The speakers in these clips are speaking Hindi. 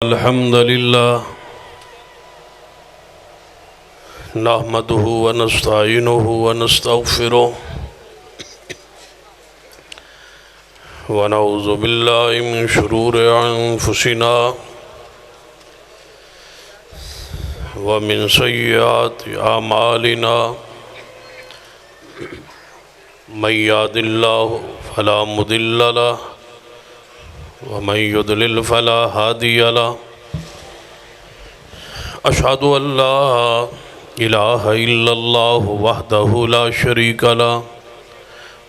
अल्हम्दुलिल्लाह नहमदुहु व नस्तईनुहु व नस्तगफिरुहु व नऊज़ु बिल्लाहि मिन शुरूरि अंफुसिना व मिन सय्यिआति अमालिना मन यहदिल्लाहु फला मुदिल्ल लहु व मन युद्लिल फला हादिय लहु अशहदु अल्ला इलाहा इल्लल्लाहु वहदहु ला शरीका लहु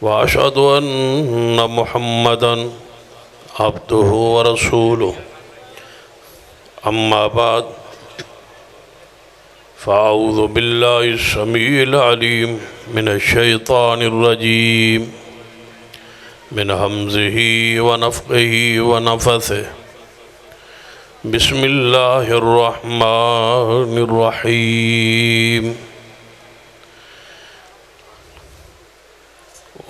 व अशहदु अन्न मुहम्मदन अब्दुहु व रसूलुहु अम्मा बाद फ़अऊज़ु बिल्लाहि समीइल अलीम मिनश शैतानिर रजीम मिन हमज़िही व नफ़्ख़िही व नफ़्सिही बिस्मिल्लाहिर रहमानिर रहीम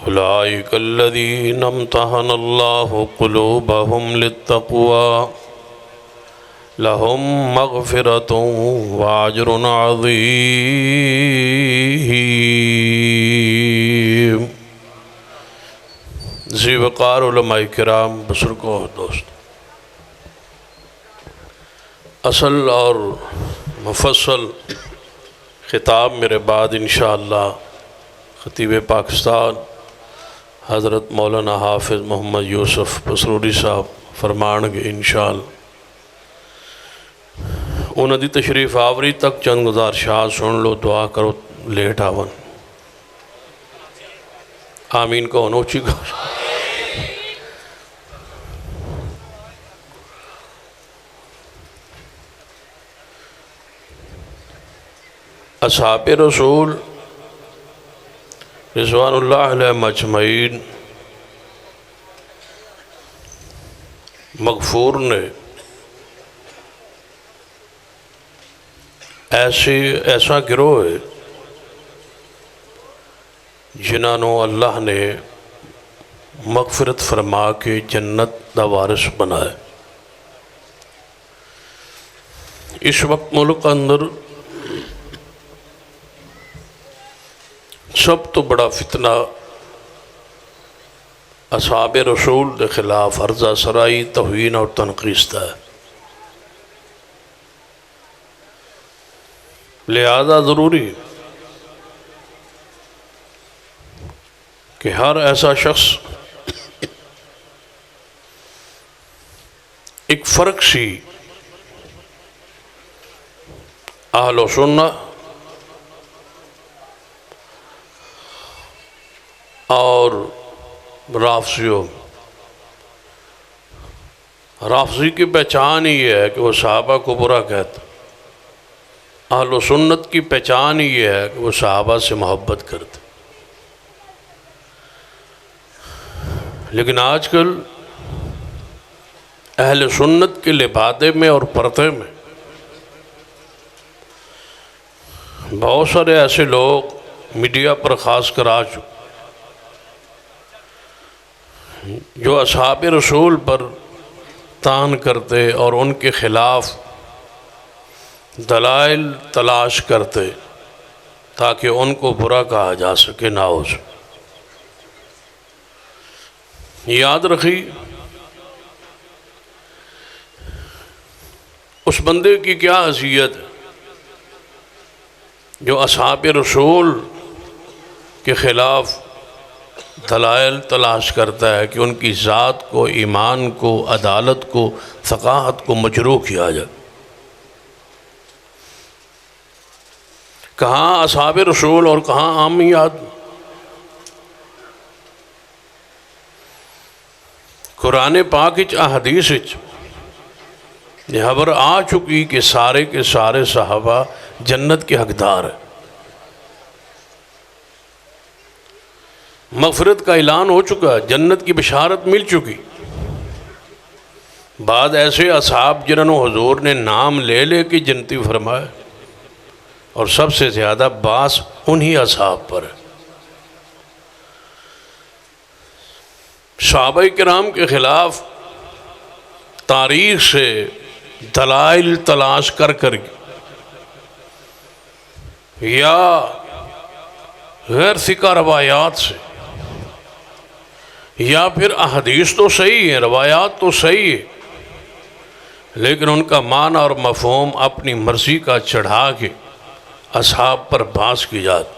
उलाइकल्लज़ीना इम्तहनल्लाहु क़ुलूबहुम लित्तक़वा लहुम मग़फ़िरतुन व अज्रुन अज़ीम। ज़ीवकार उलमाए किराम, बुज़ुर्गों और दोस्तों, असल और मुफस्सल ख़िताब मेरे बाद इंशाअल्लाह ख़तीब पाकिस्तान हज़रत मौलाना हाफ़िज़ मोहम्मद यूसुफ़ पसरूरी साहब फरमानगे इंशाअल्लाह। उन्हां दी तशरीफ़ आवरी तक चंद गुज़ारिशात सुन लो, दुआ करो, लेट आवन। आमीन को अनोची को असहाबे रसूल रिज़वानुल्लाह अलैहिम अजमईन मग़फ़ूर ने ऐसा गिरोह है जिन्होंने अल्लाह ने मग़फ़िरत फरमा के जन्नत दा वारिस बनाया। इस वक्त मुल्क अंदर सब तो बड़ा फितना असहाबे रसूल के खिलाफ अर्ज़ा सराई, तौहीन और तनक़ीस है। लिहाजा ज़रूरी कि हर ऐसा शख्स एक फ़र्क सी अहल सुन्नह और राफ़ज़ी की पहचान ही है कि वो सहाबा को बुरा कहते। अहल सुन्नत की पहचान ही है कि वो सहाबा से मोहब्बत करते। लेकिन आजकल अहल सुन्नत के लिबादे में और पर्दे में बहुत सारे ऐसे लोग मीडिया पर ख़ास कर आ चुके जो असहाबे रसूल पर तान करते और उनके ख़िलाफ़ दलाइल तलाश करते ताकि उनको बुरा कहा जा सके, ना हो सके। याद रखी, उस बंदे की क्या हैसियत है जो असहाबे रसूल के ख़िलाफ़ दलाइल तलाश करता है कि उनकी ज़ात को, ईमान को, अदालत को, फ़क़ाहत को मजरूह किया जाए। कहाँ असहाबे रसूल और कहाँ आमी आदमी। कुरान पाक विच अहदीस विच ये खबर आ चुकी कि सारे के सारे सहाबा जन्नत के हकदार है। मग़फ़िरत का ऐलान हो चुका है, जन्नत की बिशारत मिल चुकी। बाद ऐसे असहाब जिन्होंने हुज़ूर ने नाम ले ले के जन्नती फरमाए और सबसे ज़्यादा बास उन्हीं असहाब पर है। सहाबा किराम के ख़िलाफ़ तारीख़ से दलाइल तलाश कर कर या गैर सिका रवायात से, या फिर अहदीस तो सही है, रवायात तो सही है, लेकिन उनका माना और मफ़हूम अपनी मर्ज़ी का चढ़ा के असहाब पर बास की जाती।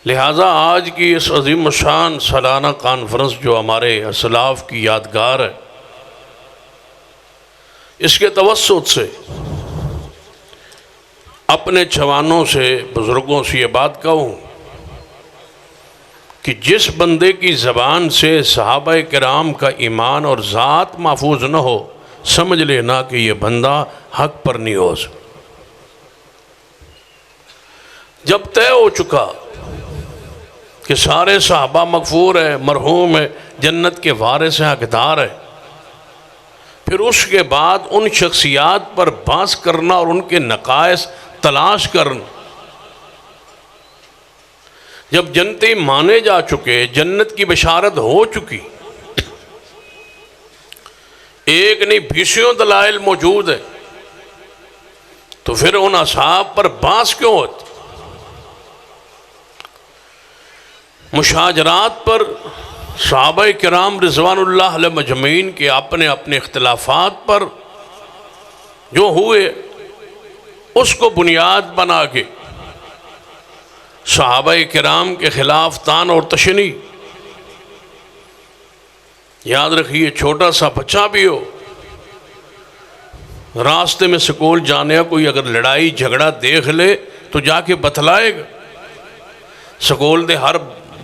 लिहाजा आज की इस अज़ीम शान सालाना कॉन्फ्रेंस जो हमारे असलाफ़ की यादगार है, इसके तवस्सुत से अपने जवानों से, बुज़ुर्गों से ये बात कहूँ कि जिस बंदे की ज़बान से सहाबा किराम का ईमान और ज़ात महफूज न हो, समझ लेना कि ये बंदा हक पर नहीं हो सकता। जब तय हो चुका कि सारे सहाबा मगफूर है, मरहूम है, जन्नत के वारिस हैं, हकदार है, फिर उसके बाद उन शख्सियात पर बास करना और उनके नकाइस तलाश करना। जब जन्नती माने जा चुके, जन्नत की बशारत हो चुकी, एक नहीं बीसियों दलाइल मौजूद है, तो फिर उन असहाब पर बास क्यों होती? मुशाजरात पर सहाबा किराम रिज़वानुल्लाह अलैहिम मजमईन के अपने अपने इख्तिलाफात पर जो हुए, उसको बुनियाद बना के सहाबा किराम के ख़िलाफ़ तान और तशनी। याद रखिए, छोटा सा बच्चा भी हो, रास्ते में स्कूल जाने कोई अगर लड़ाई झगड़ा देख ले तो जाके बतलाएगा। स्कूल दे हर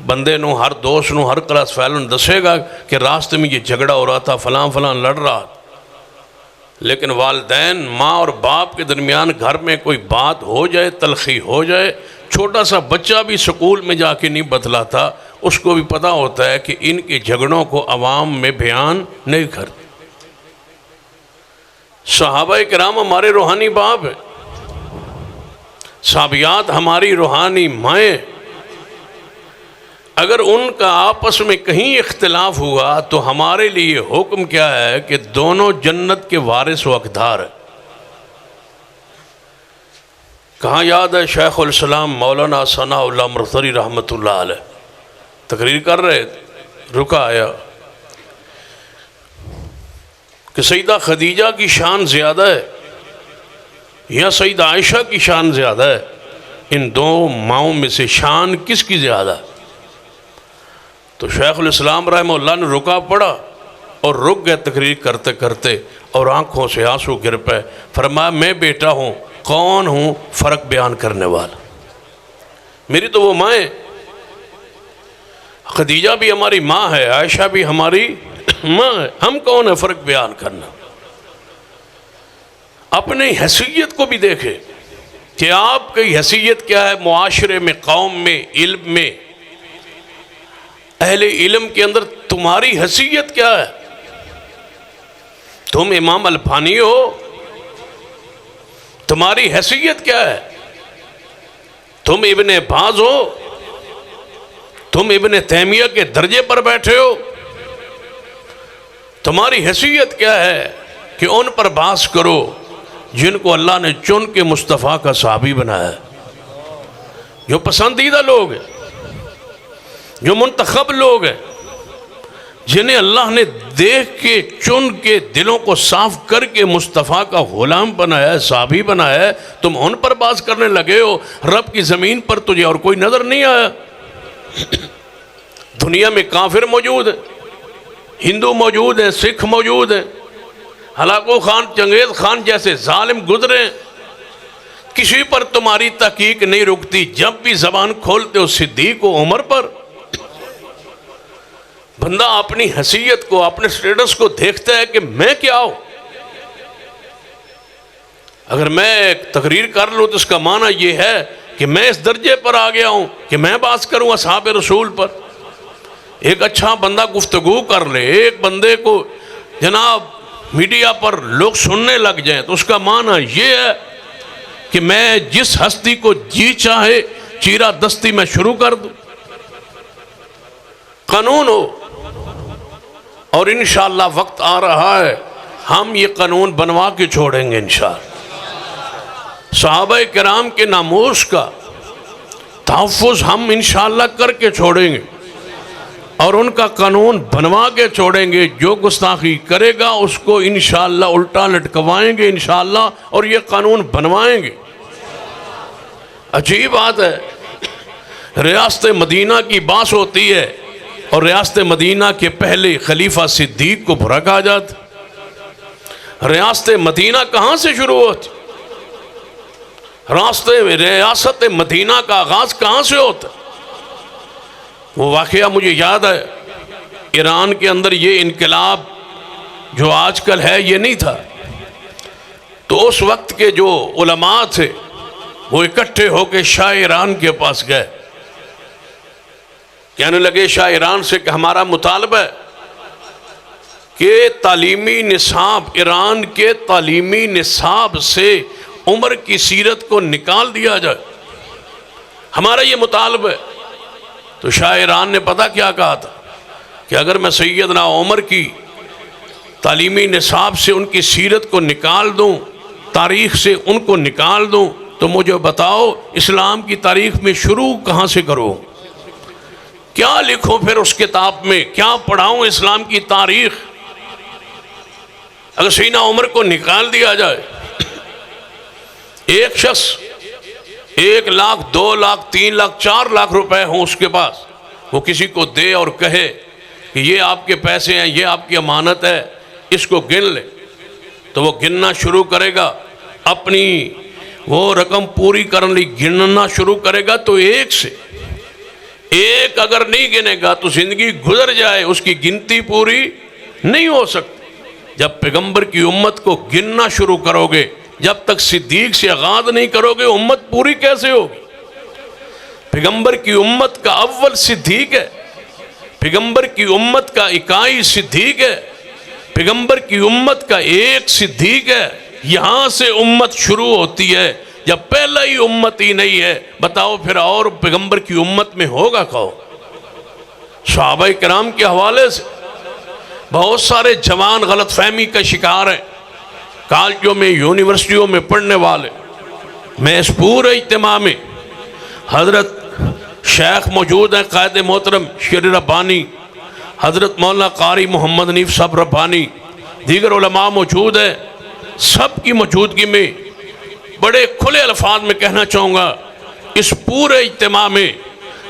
बंदे नू, हर दोस्त नू, हर क्लास फैल नू दसेगा कि रास्ते में ये झगड़ा हो रहा था, फलां फलां लड़ रहा था। लेकिन वालिदैन, माँ और बाप के दरमियान घर में कोई बात हो जाए, तलखी हो जाए, छोटा सा बच्चा भी स्कूल में जाके नहीं बतलाता, उसको भी पता होता है कि इनके झगड़ों को अवाम में बयान नहीं करते। सहाबा किराम हमारे रूहानी बाप है, साबियात हमारी रूहानी माएँ। अगर उनका आपस में कहीं इख्तिलाफ हुआ तो हमारे लिए हुक्म क्या है कि दोनों जन्नत के वारिस व हकदार है। कहाँ याद है, शेखुल इस्लाम मौलाना सनाउल्लाह मुर्तज़ी रहमतुल्लाह अलैह तकरीर कर रहे, रुका आया कि सईदा खदीजा की शान ज़्यादा है या सईदा आयशा की शान ज़्यादा है? इन दो माओं में से शान किसकी ज़्यादा है? तो शेखुल इस्लाम रहमतुल्लाह ने रुका पड़ा और रुक गए तकरीर करते करते, और आंखों से आंसू गिर पे। फरमाया, मैं बेटा हूँ, कौन हूँ फ़र्क बयान करने वाला? मेरी तो वो माँ है, खदीजा भी हमारी माँ है, आयशा भी हमारी माँ है, हम कौन है फ़र्क बयान करना? अपनी हैसियत को भी देखे कि आपकी हैसियत क्या है मुआशरे में, कौम में, इल्म में, अहले इल्म के अंदर तुम्हारी हैसियत क्या है? तुम इमाम अल्बानी हो, तुम्हारी हैसियत क्या है? तुम इब्ने बाज हो, तुम इब्ने तैमिया के दर्जे पर बैठे हो, तुम्हारी हैसियत क्या है कि उन पर बास करो जिनको अल्लाह ने चुन के मुस्तफ़ा का सहाबी बनाया, जो पसंदीदा लोग हैं, जो मुंतखब लोग हैं, जिन्हें अल्लाह ने देख के, चुन के, दिलों को साफ करके मुस्तफ़ा का गुलाम बनाया है, साबी बनाया है। तुम उन पर बात करने लगे हो। रब की ज़मीन पर तुझे और कोई नज़र नहीं आया? दुनिया में काफिर मौजूद है, हिंदू मौजूद है, सिख मौजूद है, हलाको खान, चंगेज़ खान जैसे जालिम गुजरे, किसी पर तुम्हारी तहकीक नहीं रुकती। जब भी ज़बान खोलते हो सिद्दीक को, उमर पर। बंदा अपनी हैसियत को, अपने स्टेटस को देखता है कि मैं क्या हूं। अगर मैं तकरीर कर लूँ तो इसका माना यह है कि मैं इस दर्जे पर आ गया हूं कि मैं बात करूँ असहाब रसूल पर। एक अच्छा बंदा गुफ्तगू कर ले, एक बंदे को जनाब मीडिया पर लोग सुनने लग जाएं, तो उसका माना यह है कि मैं जिस हस्ती को जी चाहे चीरा दस्ती में शुरू कर दूं। कानून हो। और इंशाअल्लाह वक्त आ रहा है हम ये कानून बनवा के छोड़ेंगे इंशाअल्लाह। सहाबा किराम के नामूस का तहफ़्फ़ुज़ हम इंशाअल्लाह करके छोड़ेंगे और उनका कानून बनवा के छोड़ेंगे। जो गुस्ताखी करेगा उसको इंशाअल्लाह उल्टा लटकवाएंगे इंशाअल्लाह, और ये कानून बनवाएंगे। अजीब बात है, रियासत मदीना की बात होती है और रियासत मदीना के पहले खलीफा सिद्दीक को बुरा कहा जाता। रियासत मदीना कहाँ से शुरू होती? रियासत मदीना का आगाज कहाँ से होता? वो वाक़या मुझे याद है, ईरान के अंदर ये इनकलाब जो आजकल है ये नहीं था। तो उस वक्त के जो उलमा थे वो इकट्ठे होकर शाह ईरान के पास गए। कहने लगे शाह ईरान से कि हमारा मुतालबा है कि तालीमी निसाब, ईरान के तालीमी निसाब से उमर की सीरत को निकाल दिया जाए, हमारा ये मुतालबा है। तो शाह ईरान ने पता क्या कहा था कि अगर मैं सैयदना उमर की तालीमी निसाब से उनकी सीरत को निकाल दूं, तारीख़ से उनको निकाल दूं, तो मुझे बताओ इस्लाम की तारीख़ में शुरू कहाँ से करूँ? क्या लिखूं फिर उस किताब में, क्या पढ़ाऊं इस्लाम की तारीख़? अगर सैयदना उमर को निकाल दिया जाए, एक शख्स 1 लाख 2 लाख 3 लाख 4 लाख रुपए हों उसके पास, वो किसी को दे और कहे कि ये आपके पैसे हैं, ये आपकी अमानत है, इसको गिन ले, तो वो गिनना शुरू करेगा, अपनी वो रकम पूरी करने लिए गिनना शुरू करेगा। तो एक से एक अगर नहीं गिनेगा तो जिंदगी गुजर जाए, उसकी गिनती पूरी नहीं हो सकती। जब पैगंबर की उम्मत को गिनना शुरू करोगे, जब तक सिद्दीक से आगाज नहीं करोगे, उम्मत पूरी कैसे होगी? पैगंबर की उम्मत का अव्वल सिद्दीक है, पैगंबर की उम्मत का इकाई सिद्दीक है, पैगंबर की उम्मत का एक सिद्दीक है। यहां से उम्मत शुरू होती है। जब पहला ही उम्मत ही नहीं है, बताओ फिर और पैगंबर की उम्मत में होगा कौन? सहाबा किराम के हवाले से बहुत सारे जवान गलत फहमी का शिकार हैं, कॉलेजों में यूनिवर्सिटियों में पढ़ने वाले। मैं इस पूरे इज्तिमा में हजरत शेख मौजूद हैं, कायद मोहतरम शेर रब्बानी, हजरत मौलाना कारी मोहम्मद हनीफ साहब रब्बानी, दीगर उलमा मौजूद है। सब की मौजूदगी में बड़े खुले अल्फाज में कहना चाहूँगा, इस पूरे इज्तिमा में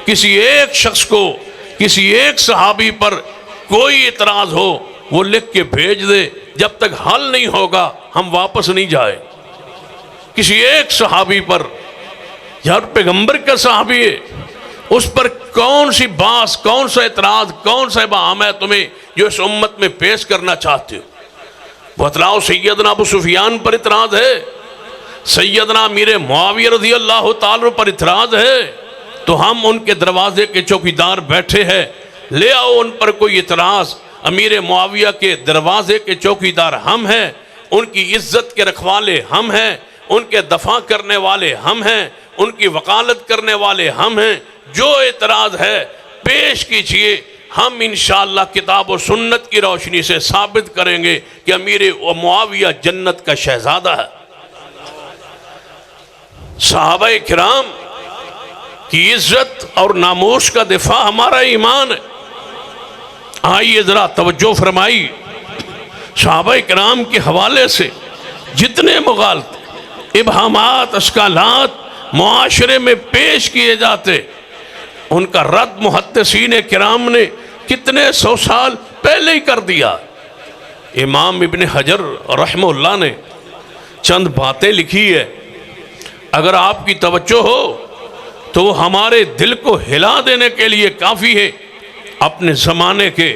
किसी एक शख्स को, किसी एक सहाबी पर कोई इतराज़ हो, वो लिख के भेज दे। जब तक हल नहीं होगा हम वापस नहीं जाए। किसी एक सहाबी पर, यार पैगंबर का सहाबी है, उस पर कौन सी बात, कौन सा इतराज़, कौन सा बहाम है तुम्हें जो इस उम्मत में पेश करना चाहते हो? बतलाओ। सैयदना अबू सुफियान पर इतराज़ है, सैयदना अमीर मुआविया रज़ी अल्लाह ताला पर इतराज़ है, तो हम उनके दरवाजे के चौकीदार बैठे हैं, ले आओ उन पर कोई इतराज़। अमीर मुआविया के दरवाजे के चौकीदार हम हैं, उनकी इज्जत के रखवाले हम हैं, उनके दफा करने वाले हम हैं, उनकी वकालत करने वाले हम हैं। जो एतराज़ है पेश कीजिए, हम इंशाअल्लाह किताब और सुन्नत की रोशनी से साबित करेंगे कि अमीर मुआविया जन्नत का शहजादा है। सहाबाए किराम की इज्जत और नामूस का दिफा हमारा ईमान है। आइए ज़रा तवज्जो फरमाई। सहाबाए किराम के हवाले से जितने मुगालते, इबहामात, अश्कालात मुआशरे में पेश किए जाते, उनका रद्द मुहद्दिसीन किराम ने कितने 100 साल पहले ही कर दिया। इमाम इब्न हजर रहमहुल्लाह ने चंद बातें लिखी है, अगर आपकी तवज्जो हो तो वो हमारे दिल को हिला देने के लिए काफ़ी है। अपने ज़माने के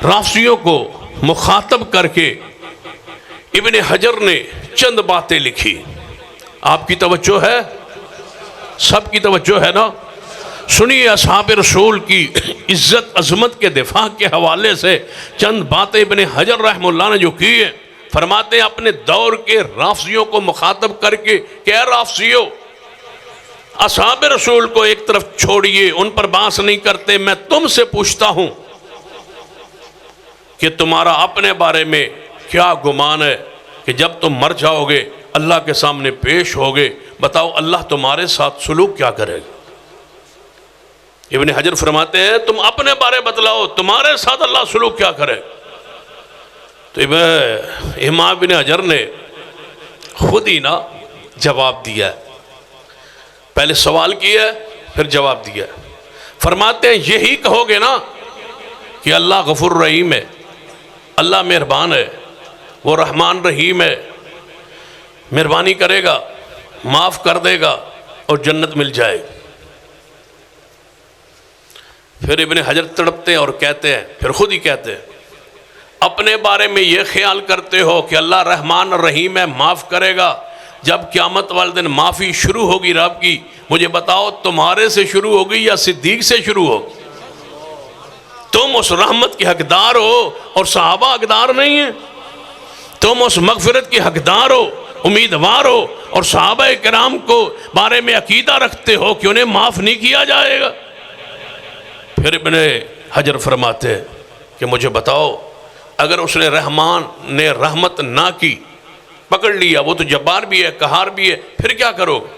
राफियों को मुखातब करके इब्न हजर ने चंद बातें लिखी। आपकी तवज्जो है? सबकी तवज्जो है ना? सुनिए, असहाब रसूल की इज्जत अजमत के दिफा के हवाले से चंद बातें इब्न हजर रहमतुल्लाह ने जो की है। फरमाते हैं अपने दौर के राफियों को मुखातब करके, क्या राफियों, असहाब रसूल को एक तरफ छोड़िए, उन पर बात नहीं करते। मैं तुमसे पूछता हूं कि तुम्हारा अपने बारे में क्या गुमान है कि जब तुम मर जाओगे, अल्लाह के सामने पेश होगे, बताओ अल्लाह तुम्हारे साथ सुलूक क्या करेगा। इब्ने हजर फरमाते हैं तुम अपने बारे बतलाओ, तुम्हारे साथ अल्लाह सुलूक क्या करे। तो इमाम इब्ने हजर ने खुद ही ना जवाब दिया, पहले सवाल किया फिर जवाब दिया। फरमाते हैं यही कहोगे ना कि अल्लाह गफूर रहीम है, अल्लाह मेहरबान है, वो रहमान रहीम है, मेहरबानी करेगा, माफ़ कर देगा और जन्नत मिल जाएगी। फिर इब्ने हजर तड़पते हैं और कहते हैं, फिर खुद ही कहते हैं, अपने बारे में ये ख्याल करते हो कि अल्लाह रहमान रहीम है, माफ़ करेगा, जब क़यामत वाले दिन माफ़ी शुरू होगी रब की, मुझे बताओ तुम्हारे से शुरू होगी या सिद्दीक से शुरू होगी? तुम उस रहमत के हकदार हो और सहाबा हकदार नहीं है। तुम उस मगफिरत के हकदार हो, उम्मीदवार हो और सहाबा किराम को बारे में अकीदा रखते हो कि उन्हें माफ़ नहीं किया जाएगा। फिर इब्ने हजर फरमाते हैं कि मुझे बताओ अगर उसने रहमान ने रहमत ना की, पकड़ लिया, वो तो जब्बार भी है, कहार भी है, फिर क्या करोगे?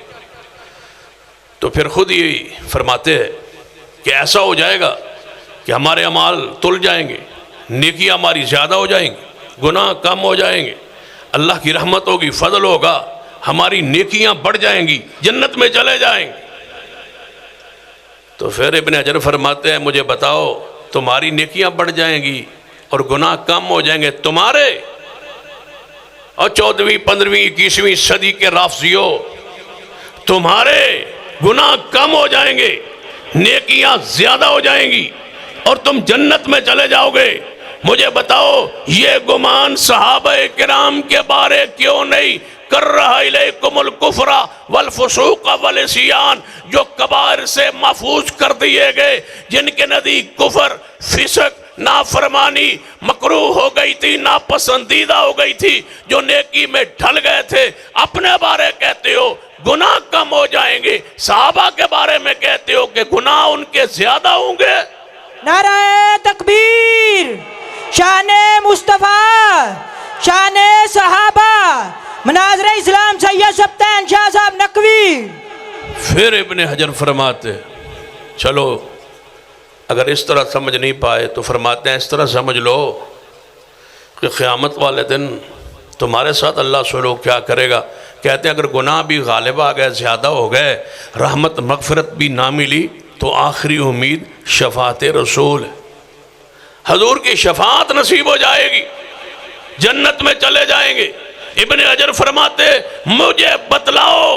तो फिर खुद ही फरमाते हैं कि ऐसा हो जाएगा कि हमारे अमाल तुल जाएंगे, नेकियां हमारी ज़्यादा हो जाएंगी, गुनाह कम हो जाएंगे, अल्लाह की रहमत होगी, फजल होगा, हमारी नेकियां बढ़ जाएंगी, जन्नत में चले जाएंगे। तो फिर इब्ने हजर फरमाते हैं मुझे बताओ तुम्हारी नेकियां बढ़ जाएंगी और गुनाह कम हो जाएंगे तुम्हारे? और 14वीं 15वीं 21वीं सदी के राफजियो, तुम्हारे गुनाह कम हो जाएंगे, नेकियां ज्यादा हो जाएंगी और तुम जन्नत में चले जाओगे। मुझे बताओ ये गुमान सहाबा किराम के बारे क्यों नहीं कर रहा इलैकुमुल कुफ्रा वल फुसूक वल इस्यान, जो कबार से महफूज कर दिए गए, जिनके नज़दीक कुफर, फिसक, नाफरमानी मकरूह हो गई थी, नापसंदीदा हो गई थी, जो नेकी में ढल गए थे। अपने बारे कहते हो गुनाह कम हो जाएंगे, सहाबा के बारे में कहते हो कि गुनाह उनके ज्यादा होंगे। नारे तकबीर, शाने मुस्तफा, शाने सहाबा, मनाज़रे इस्लाम सैयद सब्तान शाह साहब नकवी। फिर इब्ने हजर फरमाते चलो अगर इस तरह समझ नहीं पाए तो फरमाते हैं इस तरह समझ लो कि क़यामत वाले दिन तुम्हारे साथ अल्लाह सुलूक क्या करेगा। कहते हैं अगर गुनाह भी गालिब आ गए, ज़्यादा हो गए, रहमत मगफिरत भी ना मिली, तो आखिरी उम्मीद शफात रसूल है, हजूर की शफात नसीब हो जाएगी, जन्नत में चले जाएंगे। इब्ने हजर फरमाते मुझे बतलाओ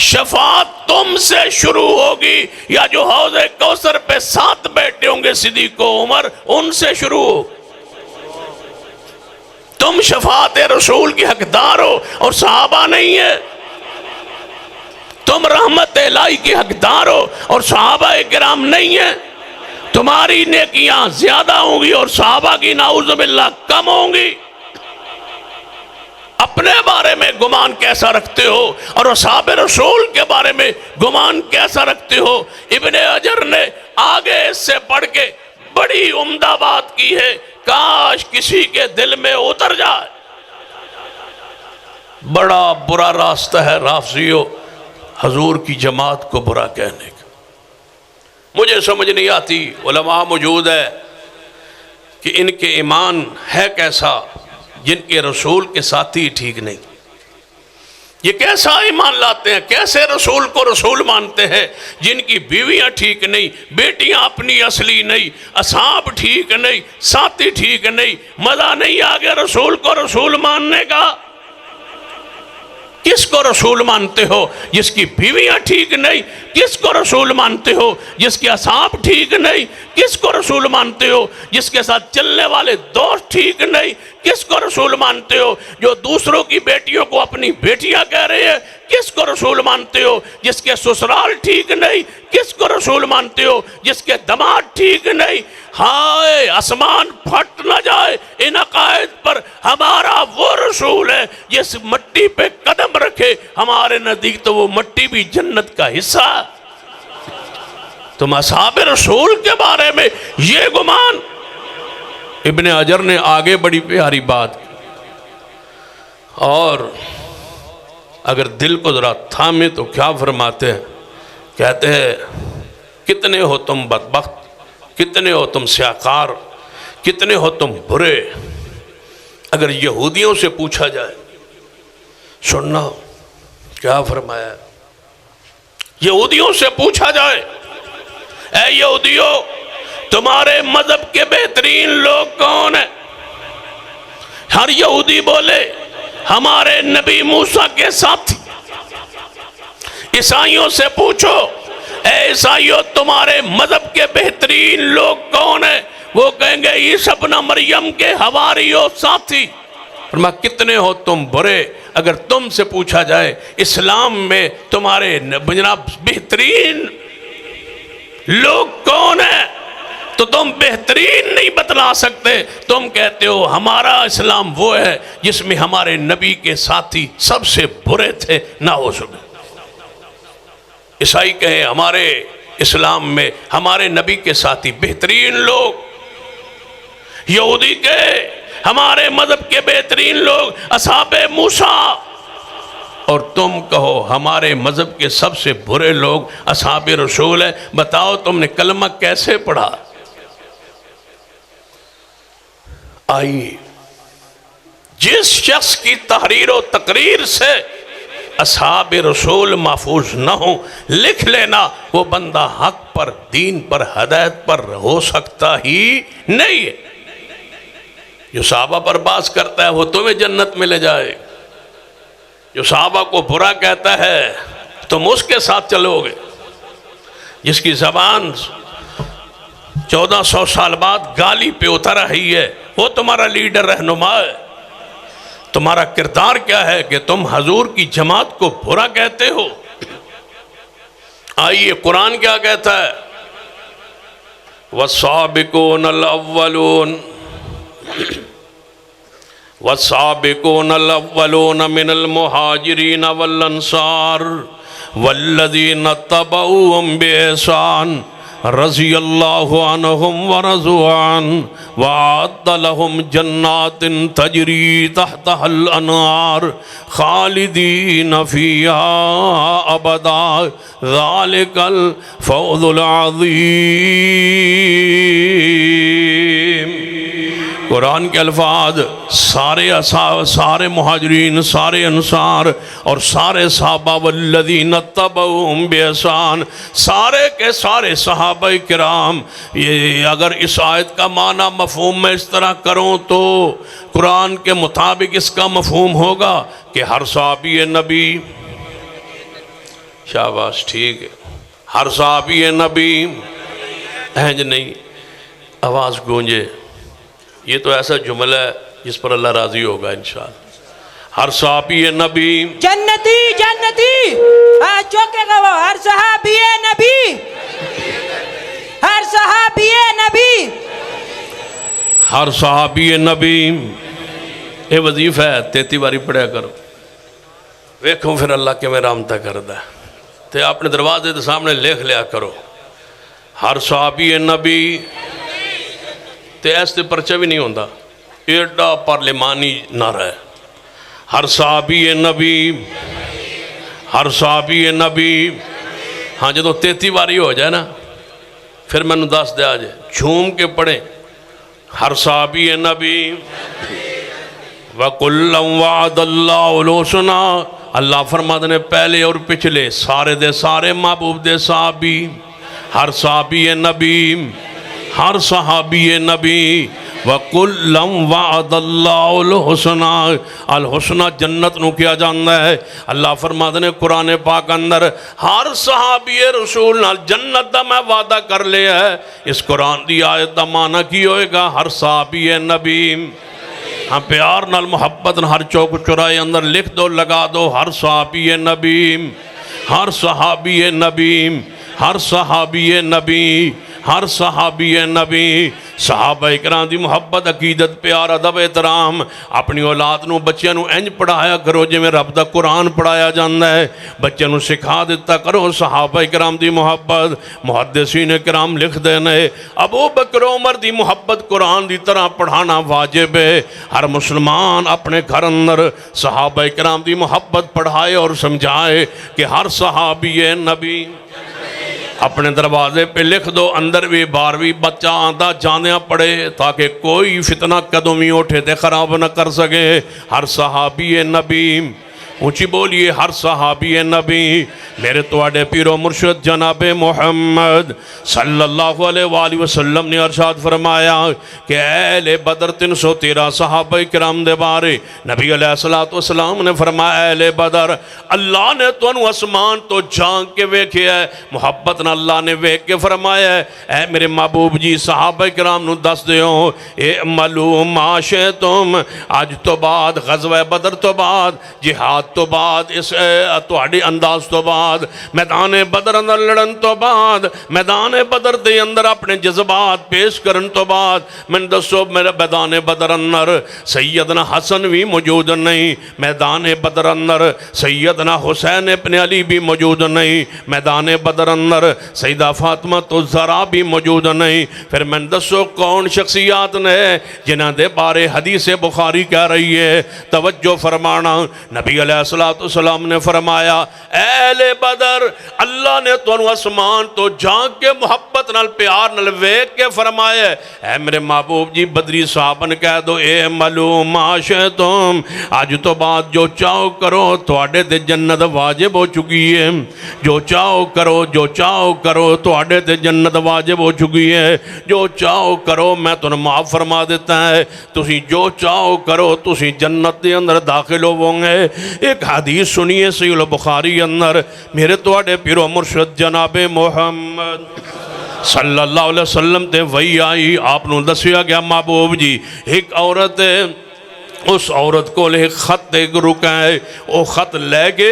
शफात तुमसे शुरू होगी या जो हौज़े कौसर पे साथ बैठे होंगे सिद्दीक़ व उमर, उनसे शुरू हो? तुम शफात रसूल के हकदार हो और सहाबा नहीं है। तुम रहमत इलाही के हकदार हो और सहाबा किराम नहीं है। तुम्हारी नेकियां ज्यादा होंगी और सहाबा की नाउज़ुबिल्लाह कम होंगी। अपने बारे में गुमान कैसा रखते हो और असहाब रसूल के बारे में गुमान कैसा रखते हो? इब्ने हजर ने आगे इससे पढ़ के बड़ी उम्दा बात की है, काश किसी के दिल में उतर जाए। बड़ा बुरा रास्ता है राफजियो हजूर की जमात को बुरा कहने का। मुझे समझ नहीं आती, उलमा मौजूद है कि इनके ईमान है कैसा जिनके रसूल के साथी ठीक नहीं। ये कैसा ईमान लाते हैं, कैसे रसूल को रसूल मानते हैं जिनकी बीवियां ठीक नहीं, बेटियां अपनी असली नहीं, असहाब ठीक नहीं, साथी ठीक नहीं। मजा नहीं आ गया रसूल को रसूल मानने का? किसको रसूल मानते हो जिसकी बीवियां ठीक नहीं? किसको रसूल मानते हो जिसके असहाब ठीक नहीं? किसको रसूल मानते हो जिसके साथ चलने वाले दोस्त ठीक नहीं? किसको रसूल मानते हो जो दूसरों की बेटियों को अपनी बेटियां कह रहे हैं? किसको रसूल मानते हो जिसके ससुराल ठीक नहीं? किसको रसूल मानते हो जिसके दामाद ठीक नहीं? हाय आसमान फट न जाए इन अकायद पर। हमारा वो रसूल है जिस मट्टी पे कदम रखे हमारे नजदीक तो वो मट्टी भी जन्नत का हिस्सा। तुम असहाब रसूल के बारे में ये गुमान। इब्ने हजर ने आगे बड़ी प्यारी बात की, और अगर दिल को ज़रा थामे तो क्या फरमाते हैं, कहते हैं कितने हो तुम बदबख्त, कितने हो तुम स्याकार, कितने हो तुम बुरे। अगर यहूदियों से पूछा जाए, सुनना क्या फरमाया, यहूदियों से पूछा जाए, ऐ यहूदियों तुम्हारे मजहब के बेहतरीन लोग कौन है? हर यहूदी बोले हमारे नबी मूसा के साथी। ईसाइयों से पूछो, ऐ ईसाइयों तुम्हारे मजहब के बेहतरीन लोग कौन है? वो कहेंगे ईसा इब्न मरियम के हवारियों साथी। फरमा कितने हो तुम बुरे। अगर तुमसे पूछा जाए इस्लाम में तुम्हारे जनाब बेहतरीन लोग कौन है, तो तुम बेहतरीन नहीं बतला सकते। तुम कहते हो हमारा इस्लाम वो है जिसमें हमारे नबी के साथी सबसे बुरे थे, ना हो सके। ईसाई कहे हमारे इस्लाम में हमारे नबी के साथी बेहतरीन लोग। यहूदी कहे हमारे मजहब के बेहतरीन लोग असहाबे मूसा। और तुम कहो हमारे मजहब के सबसे बुरे लोग असहाबे रसूल है। बताओ तुमने कलमा कैसे पढ़ा? आइए, जिस शख्स की तहरीर और तकरीर से असहाबे रसूल महफूज न हो, लिख लेना वो बंदा हक पर, दीन पर, हदायत पर हो सकता ही नहीं है। जो सहाबा पर बात करता है वो तुम्हें जन्नत में ले जाए, जो सहाबा को बुरा कहता है तुम उसके साथ चलोगे। जिसकी जबान 1400 साल बाद गाली पे उतर रही है वो तुम्हारा लीडर रहनुमा है। तुम्हारा किरदार क्या है कि तुम हजूर की जमात को बुरा कहते हो? आइए कुरान क्या कहता है, वस्साबिकून अल-अव्वलून वस्साबिकून अल-अव्वलून मिनल मुहाजिरीन वल अंसार वल्लज़ीना तबऊहुम बिइहसान रज़ियल्लाहु अन्हुम व रज़ू अन्हु वअद्द लहुम जन्नातिन तजरी तहतहल अनहार खालिदीन फ़ीहा अबदा ज़ालिकल फ़ौज़ुल अज़ीम। कुरान के अल्फाज सारे मुहाजिरीन, सारे अंसार और सारे सहाबा वल्लज़ीना तबऊहुम बिइहसान, सारे के सारे सहाबा किराम। ये अगर इस आयत का माना मफ़हूम में इस तरह करूँ तो कुरान के मुताबिक इसका मफ़हूम होगा कि हर सहाबी नबी, शाबाश ठीक है, हर सहाबी नबी, हंज नहीं आवाज़ गूंजे। ये तो ऐसा जुमला है जिस पर अल्लाह राजी होगा इंशाअल्लाह। हर सहाबी नबी जन्नती जन्नती, आज चौके गवा, हर सहाबी नबी, हर सहाबी नबी, हर सहाबी नबी। ये वजीफा है 33 बारी पढ़िया करो, वेखो फिर अल्लाह के में रामता करदा है। तो अपने दरवाजे के सामने लिख लिया करो हर सहाबी नबी। तो ऐसे परचा भी नहीं होता, एडा पार्लिमानी नारा है हर सहाबी नबी, हर सहाबी नबी। हाँ जो 33 बारी हो जाए ना फिर मैंने दस दिया जे झूम के पढ़े हर सहाबी नबी। वकुल्लम वअदल्लाहुल हुस्ना, अल्लाह फरमाते ने पहले और पिछले सारे दे सारे महबूब दे सहाबी। हर सहाबी नबी, हर सहाबी नबी। वकुल्लम वअदल्लाहुल हुस्ना, अल हुस्ना जन्नत नू किया जाता है। अल्लाह फरमाते ने कुरान पाक अंदर हर सहाबी रसूल नाल जन्नत दा मैं वादा कर लिया है। इस कुरान दी आयत दा माना की होएगा हर सहाबी नबी। हाँ प्यार नाल मुहब्बत नाल हर चौक चौराहे अंदर लिख दो, लगा दो हर सहाबी नबी, हर सहाबी नबी, हर सहाबी नबी। हर सहाबी नबी सहाबा इकराम दी मुहब्बत अकीदत प्यार अदब एहतराम अपनी औलाद नूं बच्चों नूं इंज पढ़ाया करो जिवें रब दा कुरान पढ़ाया जाता है। बच्चों नूं सिखा दिता करो सहाबा इकराम दी मुहब्बत। मुहद्दिसीन इकराम लिखते हैं अबू बकर उमर दी मुहब्बत कुरान दी तरह पढ़ाना वाजिब है। हर मुसलमान अपने घर अंदर सहाबा इकराम दी मुहब्बत पढ़ाए और समझाए कि हर सहाबी नबी। अपने दरवाजे पे लिख दो अंदर भी बाहर भी बच्चा आंदा जाने पड़े ताकि कोई फितना कदों भी उठे तो खराब न कर सके। हर सहाबी नबी ऊंची बोलिए हर सहाबी नबी। मेरे तुहाडे पीरो मुर्शद जनाब मुहम्मद सल्लल्लाहु अलैहि वसल्लम ने अरशाद फरमाया कि अहले बदर 313 सहाबा इकराम दे बारे नबी अलैहिस्सलातु वस्सलाम ने फरमाया अहले बदर अल्लाह ने तुहानू आसमान तो झांक के वेख्या है। मुहब्बत नाल अल्लाह ने वेख के फरमाया है मेरे महबूब जी सहाबा इकराम नू दस दिओ ए मालूम माशे तुम अज तो बाद गज़वा बदर तो बाद जिहाद तो बाद इस तुहाडे अंदाज तो बाद मैदान बदर अंदर लड़न तो बाद मैदान बदर के अंदर अपने जज्बात पेश करन तो बाद मैंने दसो मेरे मैदान बदर अंदर सैयदना हसन भी मौजूद नहीं। मैदान बदर अंदर सैयदना हुसैन इब्न अली भी मौजूद नहीं। मैदान बदर अंदर सैयदा फातिमा तो ज़रा भी मौजूद नहीं। फिर मैंने दसो कौन शख्सियात ने जिन्हां दे बारे हदीस बुखारी कह रही है तवज्जो फरमाना। नबी अलैहिस्सलातु वस्सलाम ने फरमाया अहले बदर अल्लाह ने तुहानू आसमान तो झांक के मुहब्बत नाल प्यार नाल वेख के फरमाया है मेरे महबूब जी बदरी साहबन कह दो ए मालूम माशे तुम अज तो बाद जो चाहो करो तुहाडे ते जन्नत वाजिब हो चुकी है। जो चाहो करो तुहाडे ते जन्नत वाजिब हो चुकी है। जो चाहो करो मैं तुहानू माफ़ फरमा देता है। तुसी जो चाहो करो तुसी जन्नत के अंदर दाखिल होवोगे। एक हदीस सुनिए सहीह बुखारी अंदर मेरे तुहाडे पीरो मुर्शद जनाबे मुहम्मद सल्लल्लाहु अलैहि वसल्लम ते वही आई आपनू दसिया गया महबूब जी एक औरत उस औरत को एक खत एक रुका है वो खत लैके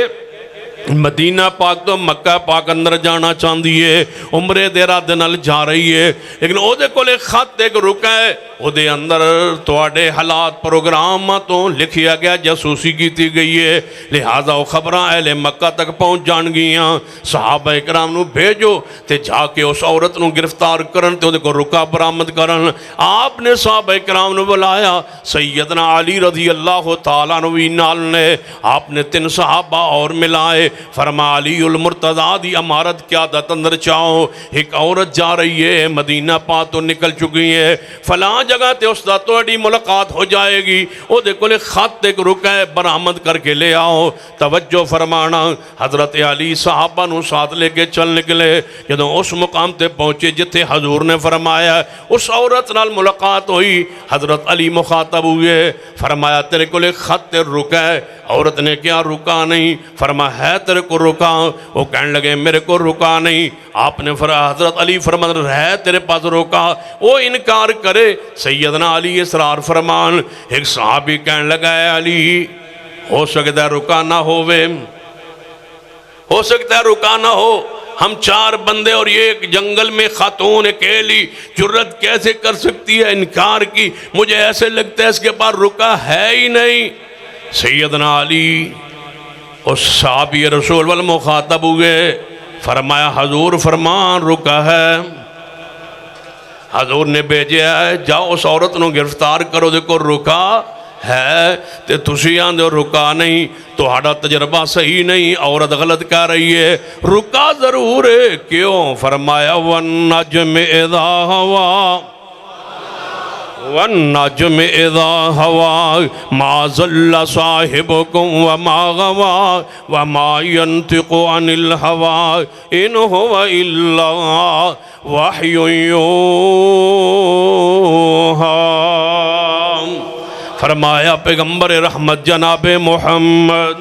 मदीना पाक तो मक्का पाक अंदर जाना चाहती है उमरे दे इरादे नाल जा रही है लेकिन ओदे कोले खत एक रुका है ओदे अंदर तुहाडे हालात प्रोग्राम तो लिखिया गया जासूसी की गई है लिहाजा वो खबर अहले मक्का तक पहुँच जाणगियां। सहाबा इकराम नू भेजो ते जाके उस औरत नू गिरफ्तार करन ते ओदे को रुका बरामद करन। आपने सहाबा इकराम नू बुलाया सैयदना अली रज़ी अल्लाह तआला अन्हु भी नाल ने आपने 3 सहाबा और मिलाए फरमा अली उल मुर्तज़ा दी अमारत क़यादत अंदर चाहो एक औरत जा रही है मदीना पा तो निकल चुकी है फलां जगह ते उसदा तुहाडी मुलाकात हो जाएगी ओदे कोले खत एक रुका है बरामद करके ले आओ। तवज्जो फरमाना हज़रत अली सहाबा नू साथ लेके चल निकले। जदों उस मुकाम ते पहुँचे जिथे हजूर ने फरमाया उस औरत नाल मुलाकात हुई। हज़रत अली मुखातब हुए फरमाया तेरे कोले खत रुका है। औरत ने क्या रुका नहीं फरमा है तेरे को रुका। वो कहने लगे मेरे को रुका नहीं। आपने हज़रत अली फरमान है तेरे पास रुका। वो इनकार करे सैयदना अली इसरार फरमान। एक सहाबी कहने लगा है अली हो सकता है रुका ना होवे हो सकता है रुका ना हो। हम 4 बंदे और ये एक जंगल में खातून अकेली जुर्रत कैसे कर सकती है इनकार की। मुझे ऐसे लगता है इसके पास रुका है ही नहीं। सैयदना अली उस सहाबी रसूल वाल मुखातब हुए फरमाया हजूर फरमान रुका है। हजूर ने भेजा है जाओ उस औरत को गिरफ्तार करो देखो रुका है तो तुसी आंदे रुका नहीं। तुहाडा तजर्बा सही नहीं औरत गलत कह रही है रुका जरूर है। क्यों फरमाया वन नज्म इज़ा हवा वन नज्म इज़ा हवा मा ज़ल्ला साहिबुकुम व मा गवा व मा यंतिक़ु अनिल हवा इन हुवा इल्ला वह्युन यूहा। फरमाया पैगंबर रहमत जनाबे मुहम्मद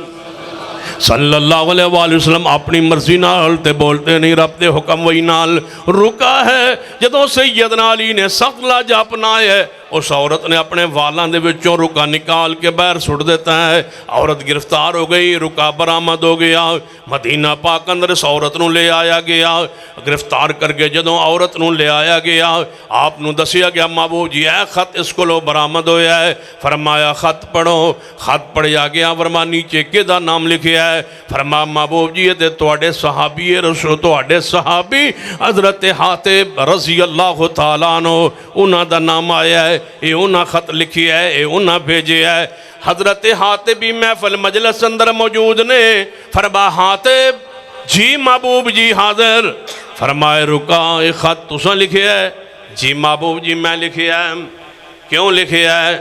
सल्लल्लाहु अलैहि वसल्लम अपनी मर्जी नाल ते बोलते नहीं रब दे हुक्म वही नाल रुका है। जदों सैयदना अली ने सख्त लाजा अपनाया उस औरत ने अपने वालों के विचों रुका निकाल के बाहर सुट देता है। औरत गिरफ्तार हो गई, रुका बरामद हो गया। मदीना पाक अंदर इस औरत को ले आया गया। गिरफ्तार करके जदों औरत को ले आया गया, आप दसिया गया महबूब जी यह खत इस को बरामद होया है। फरमाया खत पढ़ो। खत पढ़िया गया, फरमा नीचे किहदा नाम लिखिया है। फरमा महबूब जी ये तुहाडे सहाबी रसूल, तुहाडे सहाबी हज़रत हातिब रज़ी अल्लाह तआला अन्हु उन्हां दा नाम आया है। ये उन्हां खत लिखिया है, ये उन्हां भेजिया है। हज़रत हातिब भी महफिल मजलिस अंदर मौजूद ने। फरमा हातिब जी महबूब जी हाजिर। फरमाए रुका ये खत तुसां लिखिया है? जी महबूब जी मैं लिखिया है। क्यों लिखिया है?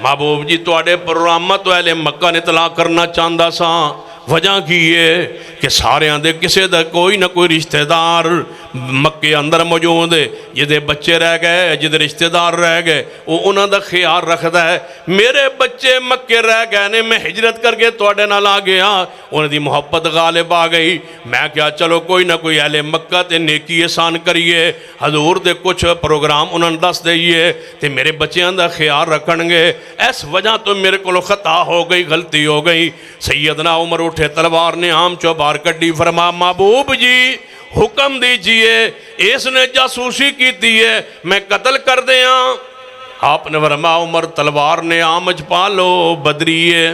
महबूब जी तुहाडे प्रोग्राम तो अहले मक्का ने इतला करना चाहता सा। वजह की है कि सारियां दे किसी का कोई ना कोई रिश्तेदार मक्के अंदर मौजूद है, जिदे बच्चे रह गए, जिदे रिश्तेदार रह गए, वो उन्हों का ख्याल रखता है। मेरे बच्चे मक्के रह गए ने, मैं हिजरत करके तुहाडे नाल आ गया, उन्होंने मुहब्बत गालिब आ गई। मैं क्या चलो कोई ना कोई अहले मक्का ते नेकी एहसान करिए, हजूर दे कुछ प्रोग्राम उन्होंने दस दईए तो मेरे बच्चों का ख्याल रखणगे। इस वजह तो मेरे को खता हो गई, गलती हो गई। सैयदना उमर उठे, तलवार ने आम चो बाहर कड्डी। फरमा महबूब जी हुक्म दीजिए, इसने जासूसी की है, मैं कत्ल कर दिया। आपने फरमा उमर तलवार ने आम च पा लो बदरीए,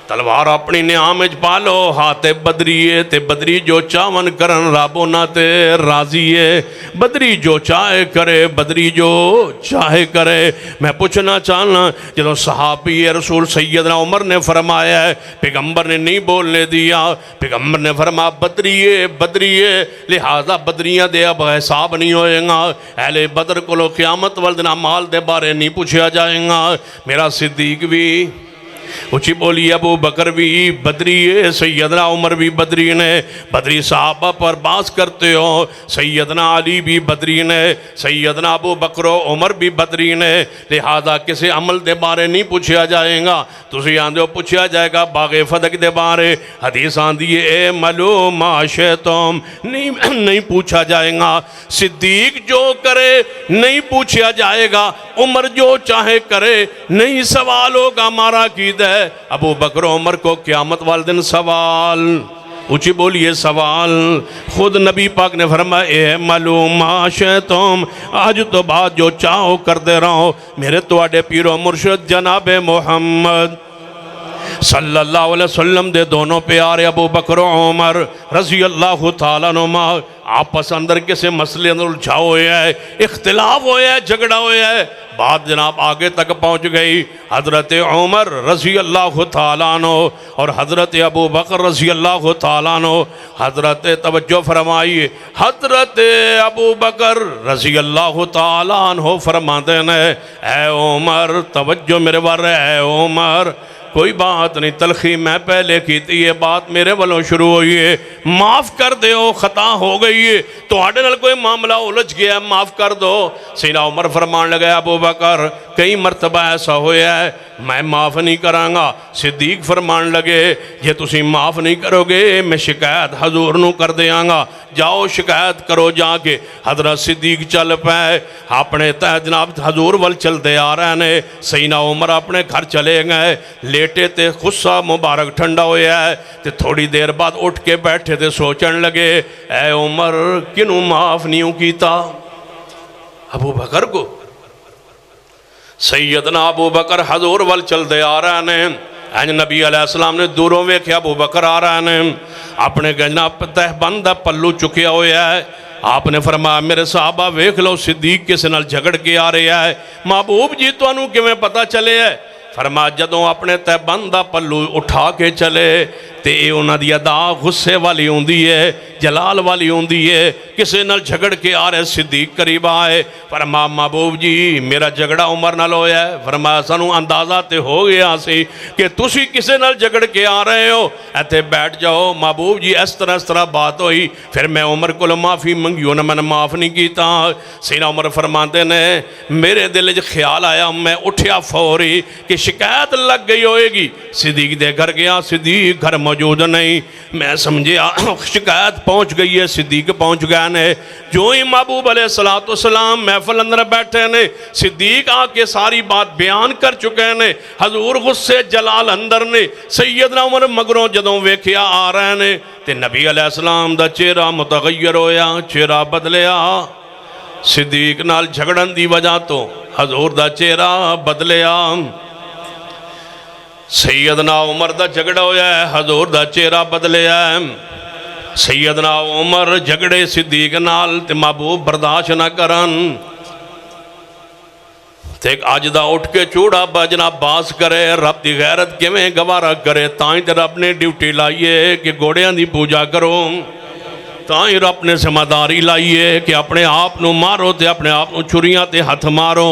तलवार अपनी नियाम च पा लो। हाथे बदरीए ते बदरी जो चावन करन रब उन्हां ते राजी है। बदरी जो चाहे करे, बदरी जो चाहे करे। मैं पूछना चाहना जो सहाबी रसूल सैयदना उमर ने फरमाया है, पैगंबर ने नहीं बोलने दिया। पैगंबर ने फरमा बदरीए बदरीए, लिहाजा बदरियां दे अब हिसाब नहीं होएगा। अहले बदर को क़यामत वाले दिन अमाल दे बारे नहीं पूछा जाएगा। मेरा सिद्दीक भी उची बोली, अबू बकर भी बदरी है, सैयदना उमर भी बदरी ने। बदरी साहबा पर बास करते हो, सैयदना अली भी बदरी ने, सैयदना अबू बकर उमर भी बदरी ने। लिहाजा किसी अमल के बारे नहीं पूछा जाएगा। तुसी आंदे हो पूछा जाएगा बागे फदक के बारे। हदीस आंदी है ए मलो माशे तुम नहीं पूछा जाएगा। सिद्दीक जो करे नहीं पूछा जाएगा, उमर जो चाहे करे नहीं सवाल होगा। हमारा कीद है अबू बकर उमर को क़यामत वाले दिन सवाल, ऊंची बोलिए सवाल। खुद नबी पाक ने फरमाया ए मालूम आशे तुम आज तो बाद जो चाहो करते रहो। मेरे तुहाडे पीरो मुर्शिद जनाबे मोहम्मद सल्लल्लाहु अलैहि वसल्लम दे दोनों प्यारे अबू बकर उमर रज़ी अल्लाह तआला अन्हुमा आपस अंदर किसी मसले अंदर उलझाओ होया है, इख्तिलाफ होया है, झगड़ा होया है। बात जनाब आगे तक पहुँच गई। हज़रत उमर रज़ी अल्लाह तआला अन्हु और हज़रत अबू बकर रज़ी अल्लाह तआला अन्हु, हज़रत तवज्जो फरमाइए, हज़रत अबू बकर रज़ी अल्लाह तआला अन्हु फरमाते ने ऐ उमर तवज्जो मेरे वाल, ऐ उमर कोई बात नहीं, तलखी मैं पहले की थी, ये बात मेरे वालों शुरू हुई है, माफ़ कर दो, खता हो गई है, तुहाडे नाल कोई मामला उलझ गया, माफ़ कर दो। सीना उमर फरमान लगा अबू बकर कई मरतबा ऐसा होया है, मैं माफ़ नहीं करांगा। सिद्दीक फरमान लगे जे तुसी माफ़ नहीं करोगे मैं शिकायत हजूर नूं कर देंगा, जाओ शिकायत करो जाके। हज़रत सिद्दीक चल पाए, अपने तह जनाब हजूर वाल चलते आ रहे ने। सीना उमर अपने घर चले गए, लेटे ते गुस्सा मुबारक ठंडा होया है ते थोड़ी देर बाद उठ के बैठे ते सोचन लगे ऐ उमर किनू माफ़ नहीं कीता? अबू बकर को। सैयदना अबू बकर हजूर वाल चलते आ रहे ने। अज नबी अलैहिस्सलाम ने दूरों वेख्या अबू बकर आ रहे ने, अपने गजना तहबंद का पल्लू चुकया होया है। आपने फरमाया मेरे साहबा वेख लो सिद्दीक किसी नाल झगड़ के आ रहा है। महबूब जी तुहानू किवें पता चले है? फरमा जदों अपने तहबंद का पल्लू उठा के चले तो उन्हों की अदा गुस्से वाली होंदी है, जलाल वाली होंदी है। किसी नाल झगड़ के आ रहे सिद्दीक करीब आए, फरमा महबूब जी मेरा झगड़ा उमर नाल होया है। फरमाया सानू अंदाज़ा तो हो गया सी कि तुसी किसी नाल झगड़ के आ रहे हो, इत्थे बैठ जाओ। महबूब जी इस तरह बात हुई, फिर मैं उमर को माफ़ी मंगी, उन्हें मैंने माफ़ नहीं किया। सीना उमर फरमाते ने मेरे दिल च ख्याल आया, मैं उठिया फौरी कि शिकायत लग गई होएगी। सिद्दीक दे घर गया, सिद्दीक घर मौजूद नहीं। मैं समझिया शिकायत पहुँच गई है, सिद्दीक पहुँच गए ने। जो ही महबूब अलैहिस्सलाम महफिल अंदर बैठे ने, सिद्दीक आके सारी बात बयान कर चुके ने। हजूर गुस्से जलाल अंदर ने। सैयदना उमर मगरों जदों वेखिया आ रहे ने ते नबी अलैहिस्सलाम दा चेहरा मुतगय्यर होया, चेहरा बदलिया। सिद्दीक नाल झगड़न दी वजह तो हजूर दा चेहरा बदलिया। सैयदना उमर दा झगड़ा होया है, हजूर दा चेहरा बदलिया। सैयदना उमर झगड़े सिद्दीक नाल ते महबूब बर्दाश्त ना करन ते अज दा उठ के चूड़ा बजना बास करे। रब की गैरत किवें गवारा करे। ताई ते रब ने ड्यूटी लाई है कि घोड़ियां की पूजा करो। ताई रब ने जिम्मेदारी लाई है कि अपने आप को मारो तो अपने आप को छुरियां ते हथ मारो,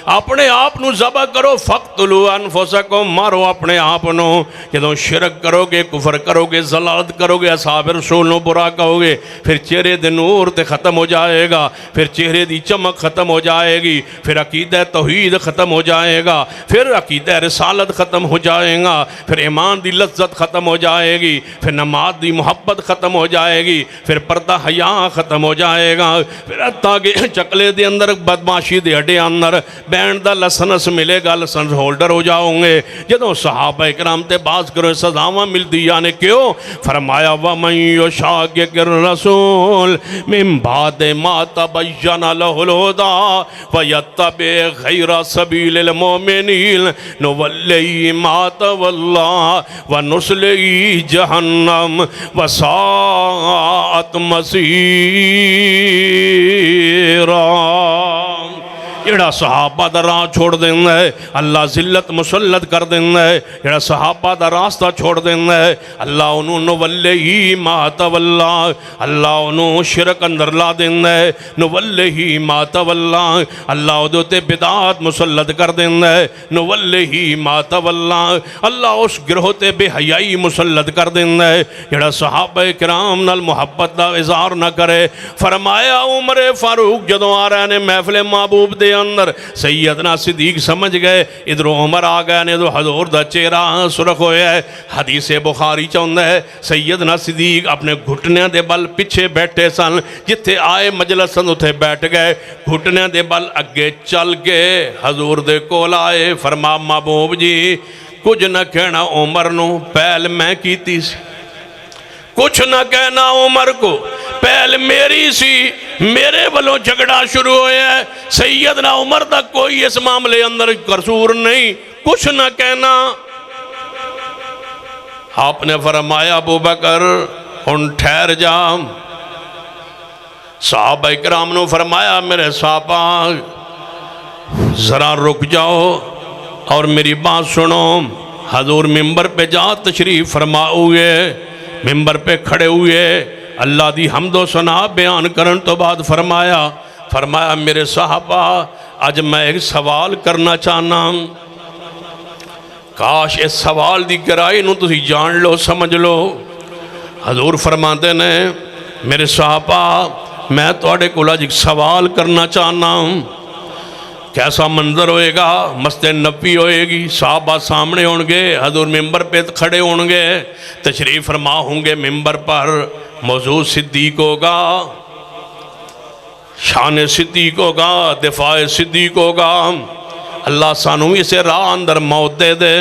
अपने आप को ज़बह करो। फ़क़्तुलू अनफुसकुम, मारो अपने आप को। जदों शिरक करोगे, कुफर करोगे, ज़लालत करोगे, असहाब रसूल को बुरा कहोगे, फिर चेहरे दे नूर ते ख़त्म हो जाएगा, फिर चेहरे की चमक ख़त्म हो जाएगी, फिर अकीदा तौहीद ख़त्म हो जाएगा, फिर अकीदा रिसालत ख़त्म हो जाएगा, फिर ईमान की लज्जत ख़त्म हो जाएगी, फिर नमाज की मुहब्बत ख़त्म हो जाएगी, फिर पर्दा हया ख़त्म हो जाएगा, फिर ताकि चकले के अंदर बदमाशी के अड्डे अंदर बैंड का लसनस मिलेगा, लसनस होल्डर हो जाओगे। जदों सहाबा इकराम ते बात करो सजावां मिलदी यानी क्यों? फरमाया वमन युशाक़िक़िर रसूल मिन बादि मा तबय्यन लहुल हुदा वयत्तबि गैरा सबीलिल मुमिनीन नुवल्लिहि मा तवल्ला व नुस्लिहि जहन्नम व साअत मसीरा। जेड़ा सहाबा दा राह छोड़ देंदा है अल्लाह जिल्लत मुसल्लत कर देंदा है। जेड़ा सहाबा दा रास्ता छोड़ देंदा है अल्लाह उन्होंने नुवल्लिही मा तवल्ला, अल्लाह उन्होंने शिरक अंदर ला देंदा है। नुवल्लिही मा तवल्ला, अल्लाह उहदे ते बिदात मुसल्लत कर देंदा है। नुवल्लिही मा तवल्ला, अल्लाह उस गिरोह ते बेहयाई मुसल्लत कर देंदा है जेड़ा सहाबा किराम नाल मुहब्बत दा इज़हार ना करे। फरमाया उमर फारूक जदों आ रहे ने महफिल महबूब दे अंदर, सैयदना सिद्दीक समझ गए इधरों उमर आ गए ने, तो हजूर दा चेहरा सुरख होया है। हदीस बुखारी चाहुंदा है सैयदना सिद्दीक अपने घुटनियां दे बल पिछे बैठे सन, जिथे आए मजलिस उत्थे बैठ गए। घुटनियां दे बल अगे चल के हजूर दे कोल आए। फरमा महबूब जी कुछ न कहना उमर नूं, पहल मैं कीती सी। कुछ न कहना उमर को, पहल मेरी सी, मेरे वालों झगड़ा शुरू होया है। सैयदना उमर दा कोई इस मामले अंदर कसूर नहीं, कुछ न कहना। आपने फरमाया अबू बकर हुण ठहर जा। सहाबा इकराम ने फरमाया मेरे साहबा जरा रुक जाओ और मेरी बात सुनो। हजूर मिंबर पे जा तशरीफ फरमाओगे, मिंबर पे खड़े हुए अल्लाह दी हमदो सना बयान करन तो बाद फरमाया मेरे साहबा अज मैं एक सवाल करना चाहना। काश इस सवाल की गहराई नूं तुसीं जान लो, समझ लो। हजूर फरमाते ने मेरे साहबा मैं तुहाडे कोल अज एक सवाल करना चाहना। कैसा मंजर होएगा? मस्जिद नबी होएगी, साहबा सामने होंगे, हजूर मिंबर पे खड़े होंगे, तशरीफ फरमा होंगे। मिंबर पर मौजूद सिद्दीक होगा, शान सिद्दीक होगा, दिफाए सिद्दीक होगा। अल्लाह सानू इसे राह अंदर मौत दे दे।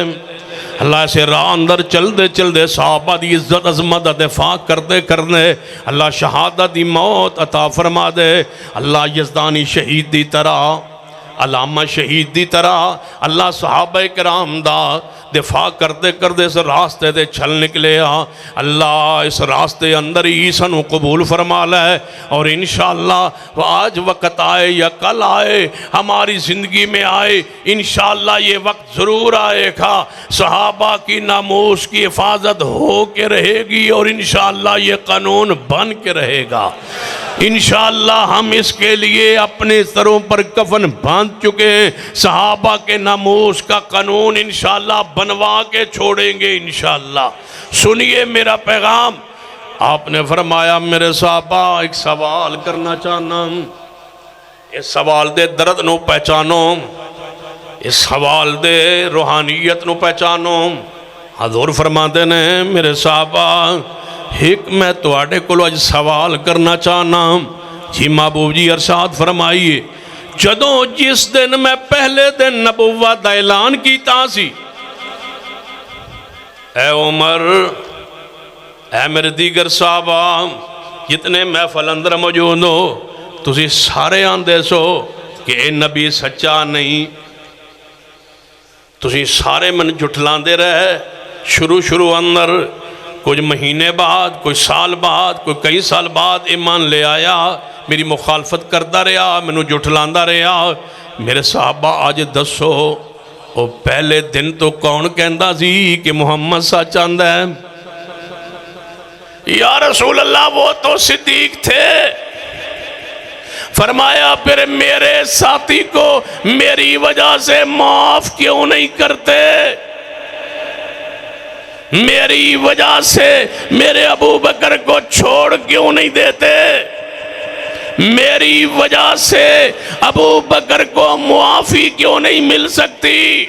अल्लाह इसे राह अंदर चलते चलते साहबा की इज्जत अजमत का दिफा करते करते अल्लाह शहादत की मौत अता फरमा दे। अल्लाह यज़दानी शहीद की तरह, अलामा शहीद की तरह अल्लाह सहाबा किराम दा दिफा करते करते इस रास्ते से चल निकले। अल्लाह इस रास्ते अंदर ही सानू कबूल फरमा लै और इंशाअल्लाह आज वक्त आए या कल आए, हमारी ज़िंदगी में आए, इंशाअल्लाह ये वक्त ज़रूर आएगा। सहाबा की नामूस की हिफाजत हो के रहेगी और इंशाअल्लाह ये कानून बन के रहेगा। इंशाअल्लाह हम इसके लिए अपने सरों पर कफन बांध चुके हैं। सहाबा के नामूस का कानून इंशाअल्लाह बनवा के छोड़ेंगे इंशाअल्लाह। सुनिए मेरा पैगाम। आपने फरमाया मेरे साहबा एक सवाल करना चाहना, इस सवाल दे दर्द नू पहचानो। इस हवाल दे रूहानियत नू पहचानो। हजूर फरमाते ने मेरे साहबा एक मैं तुहाडे कोलों अज सवाल करना चाहना। जी महबूब जी अरशाद फरमाइए। जदों जिस दिन मैं पहले दिन नबुव्वत दा ऐलान कीता सी, ऐ उमर ऐ मेरे दीगर साहबा जितने महफल अंदर मौजूद हो, तुसी सारे आंदे सो कि यह नबी सच्चा नहीं। तुसी सारे मन जुठलांदे रहे। शुरू अंदर कुछ महीने बाद, कोई साल बाद, कोई कई साल बाद ईमान ले आया, मेरी मुखालफत करता रहा, मैनू जुठलांदा रहा। मेरे साहबा अज दसो वो पहले दिन तो कौन कहता सी कि मुहम्मद सच आंदा है? या रसूल अल्लाह वो तो सिद्दीक थे। फरमाया फिर मेरे साथी को मेरी वजह से माफ क्यों नहीं करते? मेरी वजह से मेरे अबू बकर को छोड़ क्यों नहीं देते? मेरी वजह से अबू बकर को मुआफी क्यों नहीं मिल सकती?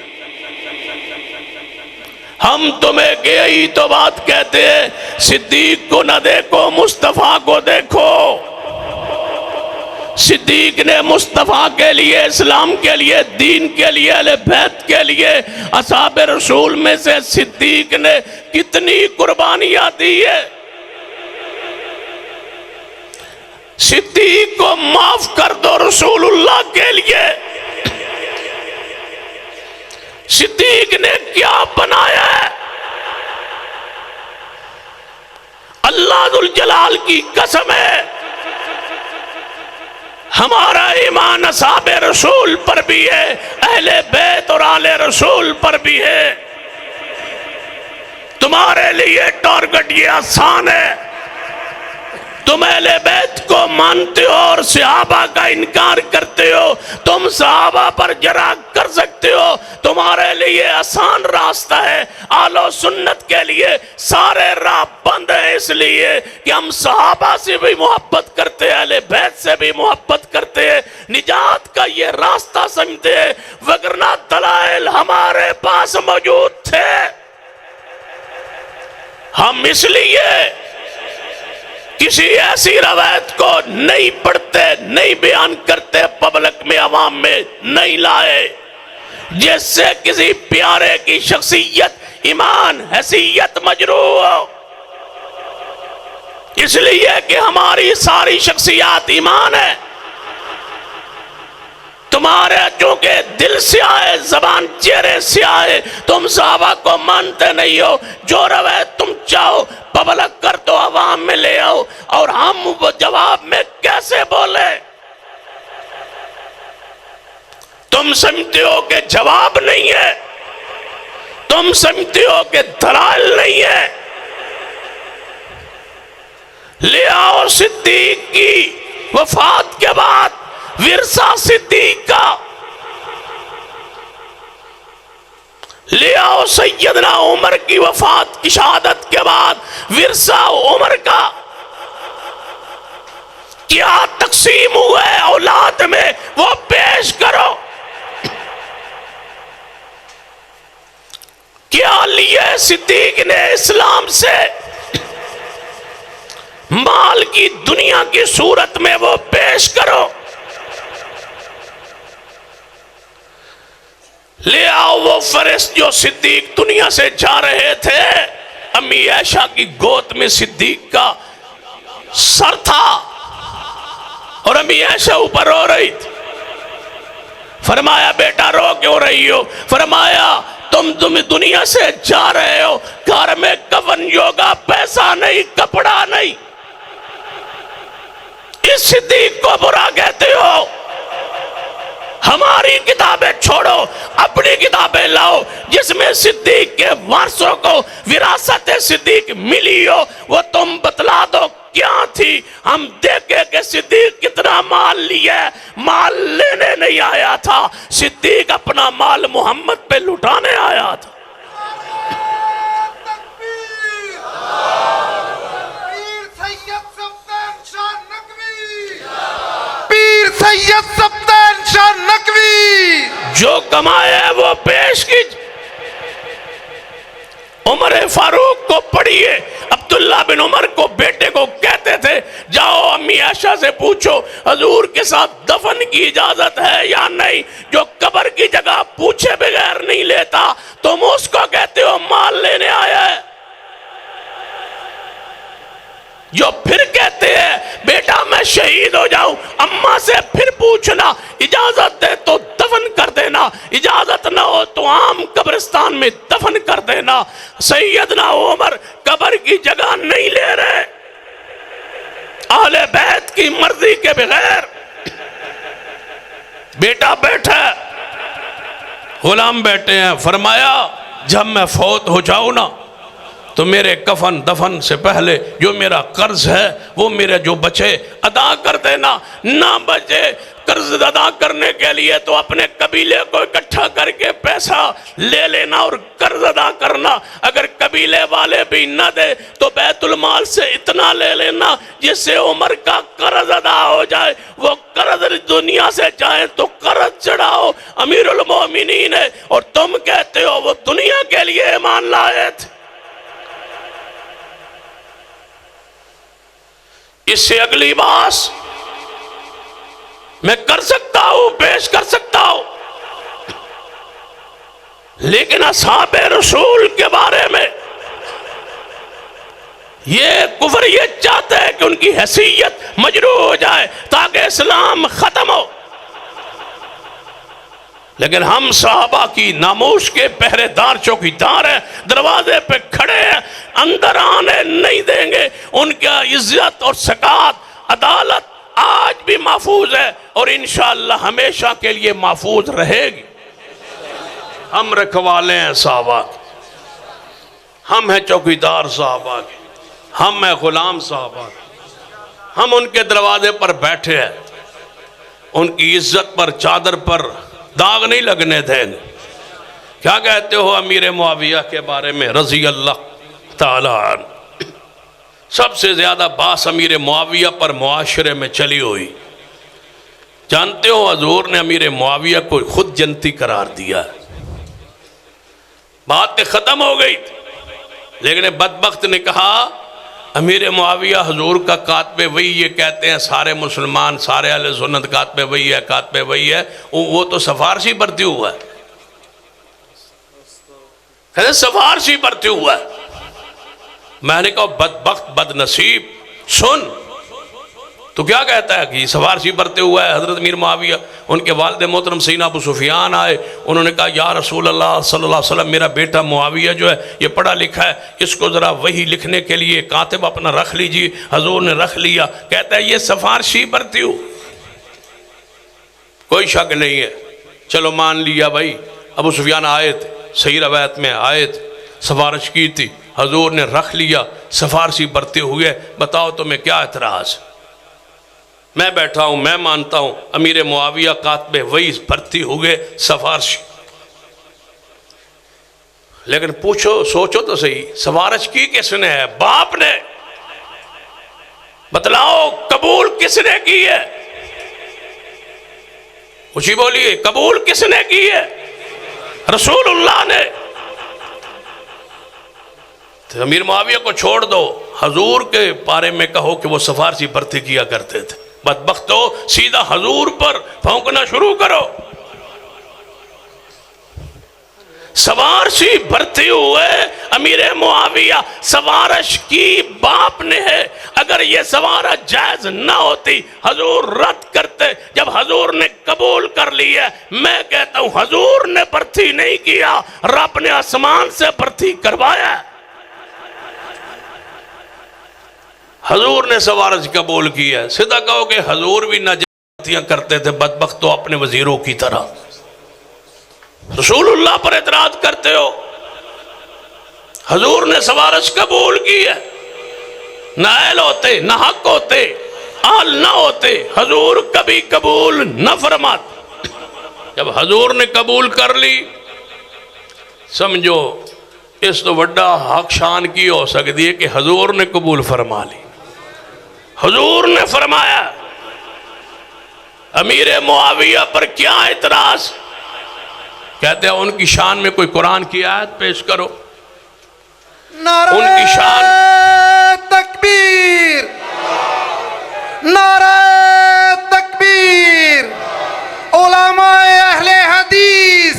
हम तुम्हें यही तो बात कहते हैं, सिद्दीक को न देखो मुस्तफ़ा को देखो। सिद्दीक ने मुस्तफ़ा के लिए, इस्लाम के लिए, दीन के लिए, अहले बैत के लिए, असहाबे रसूल में से सिद्दीक ने कितनी कुर्बानियां दी है। सिद्दीक को माफ कर दो रसूलुल्लाह के लिए। सिद्दीक ने क्या बनाया है? अल्लाह दुल जलाल की कसम है, हमारा ईमान असहाबे रसूल पर भी है, अहले बैत और आले रसूल पर भी है। तुम्हारे लिए टारगेट ये आसान है। तुम अहले बैत को मानते हो और सहाबा का इनकार करते हो। तुम सहाबा पर जरा कर सकते हो, तुम्हारे लिए आसान रास्ता है। आलो सुन्नत के लिए सारे राह बंद है, इसलिए कि हम सहाबा से भी मोहब्बत करते हैं, अहले बैत से भी मोहब्बत करते हैं, निजात का ये रास्ता समझते हैं। वगरना दलाइल हमारे पास मौजूद थे, हम इसलिए किसी ऐसी रवायत को नहीं पढ़ते, नहीं बयान करते, पब्लिक में, आवाम में नहीं लाए जिससे किसी प्यारे की शख्सियत, ईमान, हैसियत मजरूह हो। इसलिए कि हमारी सारी शख्सियत ईमान है। तुम्हारे चूंकि दिल से आए, जबान चेहरे से आए, तुम सहाबा को मानते नहीं हो। जो रवायत तुम चाहो पब्लिक कर दो, आवाम में ले आओ, और हम वो जवाब में कैसे बोले? तुम समझते हो कि जवाब नहीं है, तुम समझते हो कि दलाल नहीं है। ले आओ सिद्दीक की वफात के बाद विरसा सिद्दीक का, ले आओ सैयदना उमर की वफात की शहादत के बाद विरसा उमर का। क्या तकसीम हुए औलाद में वो पेश करो। क्या लिए सिद्दीक ने इस्लाम से? माल की दुनिया की सूरत में वो पेश करो। ले आओ वो फरिश्त जो सिद्दीक दुनिया से जा रहे थे। अम्मी आयशा की गोद में सिद्दीक का सर था और अम्मी आयशा ऊपर रो रही थी। फरमाया बेटा रो क्यों रही हो? फरमाया तुम दुनिया से जा रहे हो, घर में कफन योगा, पैसा नहीं, कपड़ा नहीं, इस सिद्दीक को बुरा कहते हो। हमारी किताबें छोड़ो, अपनी किताबें लाओ जिसमें सिद्दीक के वारसों को विरासत सिद्दीक मिली हो, वो तुम बतला दो क्या थी। हम देखे कि सिद्दीक कितना माल लिया। माल लेने नहीं आया था, सिद्दीक अपना माल मोहम्मद पे लुटाने आया था। पीर सैयद सफ्तान शाह नकवी जो कमाया पेश की। उमर फारूक को पढ़िए, अब्दुल्ला बिन उमर को बेटे को कहते थे जाओ अम्मी आयशा से पूछो हजूर के साथ दफन की इजाजत है या नहीं। जो कब्र की जगह पूछे बगैर नहीं लेता तुम उसको कहते हो माल लेने आया है। जो फिर कहते हैं बेटा मैं शहीद हो जाऊं, अम्मा से फिर पूछना, इजाजत दे तो दफन कर देना, इजाजत ना हो तो आम कब्रिस्तान में दफन कर देना। सैयदना उमर कब्र की जगह नहीं ले रहे, अहले बैत की मर्जी के बगैर। बेटा बैठा, गुलाम बैठे हैं, फरमाया जब मैं फौत हो जाऊं ना तो मेरे कफन दफन से पहले जो मेरा कर्ज है वो मेरे जो बचे अदा कर देना। ना बचे कर्ज अदा करने के लिए तो अपने कबीले को इकट्ठा करके पैसा ले लेना और कर्ज अदा करना। अगर कबीले वाले भी न दे तो बैतुल माल से इतना ले लेना जिससे उमर का कर्ज अदा हो जाए। वो कर्ज दुनिया से चाहे तो कर्ज चढ़ाओ, अमीरुल मोमिनीन है और तुम कहते हो वो दुनिया के लिए ईमान लाए थे। इससे अगली बात मैं कर सकता हूं, पेश कर सकता हूं, लेकिन असहाबे रसूल के बारे में ये कुफर ये चाहते हैं कि उनकी हैसियत मजरूह हो जाए ताकि इस्लाम खत्म हो। लेकिन हम साहबा की नामूस के पहरेदार चौकीदार हैं, दरवाजे पे खड़े हैं, अंदर आने नहीं देंगे। उनका इज्जत और सकात अदालत आज भी महफूज है और इंशाअल्लाह हमेशा के लिए महफूज रहेगी। हम रखवाले हैं साहबा के, हम हैं चौकीदार साहबा के, हम हैं गुलाम साहबा के। हम उनके दरवाजे पर बैठे हैं, उनकी इज्जत पर चादर पर दाग नहीं लगने देंगे। क्या कहते हो अमीर मुआविया के बारे में रजी अल्लाह ताला अन्हु? सबसे ज्यादा बास अमीर मुआविया पर मुआशरे में चली हुई। जानते हो हजूर ने अमीर मुआविया को खुद जन्नती करार दिया। बात खत्म हो गई थी, लेकिन बदबख्त ने कहा अमीर मुआविया हजूर का कातबे वही, ये कहते हैं सारे मुसलमान सारे अहले सुन्नत कातबे वही है, कातबे वही है, वो तो सफारशी भर्ती हुआ है, कहते सफारशी भर्ती हुआ है। मैंने कहा बदबख्त बदनसीब सुन, तो क्या कहता है कि सफारशी भरते हुआ है हजरत अमीर मुआविया। उनके वालिद मोहतरम सैयदना अबू सुफियान आए, उन्होंने कहा या रसूल अल्लाह सल्लल्लाहु अलैहि वसल्लम मेरा बेटा मुआविया जो है ये पढ़ा लिखा है, इसको ज़रा वही लिखने के लिए कातिब अपना रख लीजिए। हजूर ने रख लिया। कहता है ये सफारशी भरती हूँ, कोई शक नहीं है, चलो मान लिया भाई। अबू सुफियान आए थे, सही रवायत में आए थे, सफारिश की थी, हजूर ने रख लिया, सफारशी भरते हुए। बताओ तुम्हें क्या एतराज़? मैं बैठा हूं, मैं मानता हूं अमीर मुआविया कातबे वही भर्ती हुए सफारशी। लेकिन पूछो सोचो तो सही, सफारिश की किसने है? बाप ने। बतलाओ कबूल किसने की है? ऊंची बोलिए, कबूल किसने की है? रसूलुल्लाह ने। तो अमीर मुआविया को छोड़ दो, हजूर के बारे में कहो कि वो सफारशी भर्ती किया करते थे। बदबख्तो सीधा हजूर पर भौंकना शुरू करो। सवारशी भरते हुए अमीर मुआविया सवारश की बाप ने है। अगर ये सवारश जायज ना होती हजूर रद्द करते। जब हजूर ने कबूल कर लिया, मैं कहता हूं हजूर ने भर्ती नहीं किया, रब ने आसमान से भर्ती करवाया। हजूर ने सवारश कबूल किया। सीधा कहो कि हजूर भी नजातियां करते थे बदबख्तो अपने वजीरों की तरह। रसूलुल्लाह पर एतराज करते हो। हजूर ने सवारश कबूल की है। नायल होते, ना हक होते, आल ना होते, हजूर कभी कबूल न फरमाते। जब हजूर ने कबूल कर ली, समझो इस तो वड्डा हक शान की हो सकती है कि हजूर ने कबूल फरमा ली। हजूर ने फरमाया अमीर मुआविया पर क्या इतराज? कहते हैं उनकी शान में कोई कुरान की आयत पेश करो। नारे उनकी शान तकबीर, नारे तकबीर। उलमाए अहले हदीस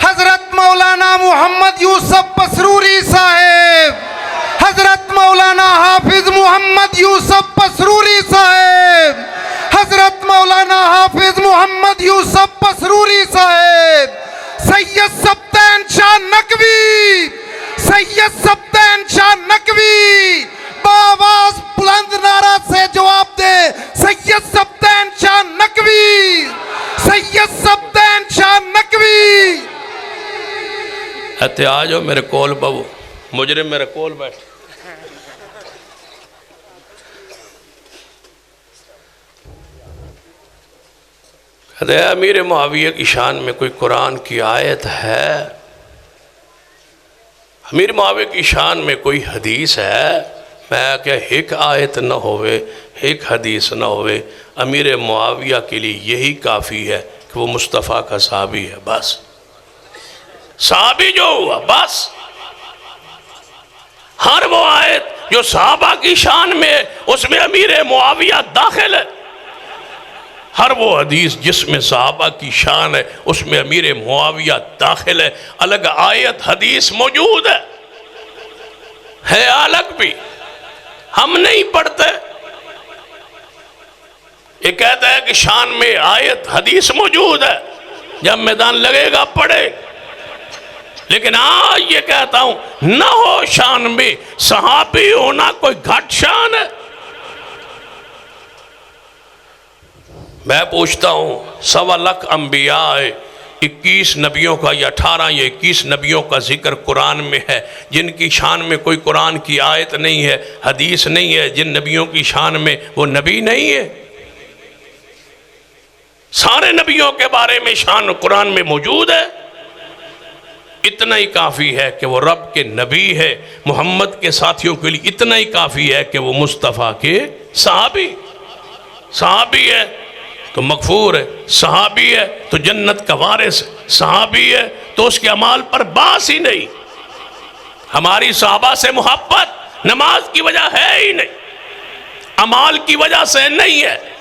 हजरत मौलाना मोहम्मद यूसुफ पसरूरी साहेब, हजरत मौलाना हाफिज मोहम्मद यूसुफ पसरूरी साहेब, हजरत मौलाना हाफिज मोहम्मद यूसुफ पसरूरी साहेब, सैयद सब्तैन शाह नकवी, सैयद सब्तैन शाह नकवी, बावाज बुलंद नारा से जवाब दे, सैयद सब्तैन शाह नकवी, सैयद सब्तैन शाह नकवी। कहते आ जाओ मेरे कोल बबू, मुजरिम मेरे कोल बैठ। कहते अमीर मुआविया की शान में कोई कुरान की आयत है? अमीर मुआविया की शान में कोई हदीस है? मैं क्या एक आयत न होवे, एक हदीस न होवे, अमीर मुआविया के लिए यही काफ़ी है कि वो मुस्तफ़ा का साहबी है। बस साहबी जो हुआ बस। हर वो आयत जो साहबा की शान में, उसमें अमीर मुआविया दाखिल है। हर वो हदीस जिसमें साहबा की शान है, उसमें अमीर मुआविया दाखिल है। अलग आयत हदीस मौजूद है अलग भी, हम नहीं पढ़ते। ये कहता है कि शान में आयत हदीस मौजूद है, जब मैदान लगेगा पढ़े। लेकिन आज ये कहता हूं न हो शान में सहाबी होना कोई घट शान है। मैं पूछता हूं 1.25 लाख अंबिया है, 21 नबियों का या 18 या 21 नबियों का जिक्र कुरान में है, जिनकी शान में कोई कुरान की आयत नहीं है, हदीस नहीं है, जिन नबियों की शान में वो नबी नहीं है। सारे नबियों के बारे में शान कुरान में मौजूद है। इतना ही काफ़ी है कि वो रब के नबी है। मोहम्मद के साथियों के लिए इतना ही काफ़ी है कि वो मुस्तफ़ा के सहाबी है तो मगफूर है, सहाबी है तो जन्नत का वारिस है, सहाबी है तो उसके अमाल पर बास ही नहीं। हमारी सहाबा से मोहब्बत नमाज की वजह है ही नहीं, अमाल की वजह से नहीं है।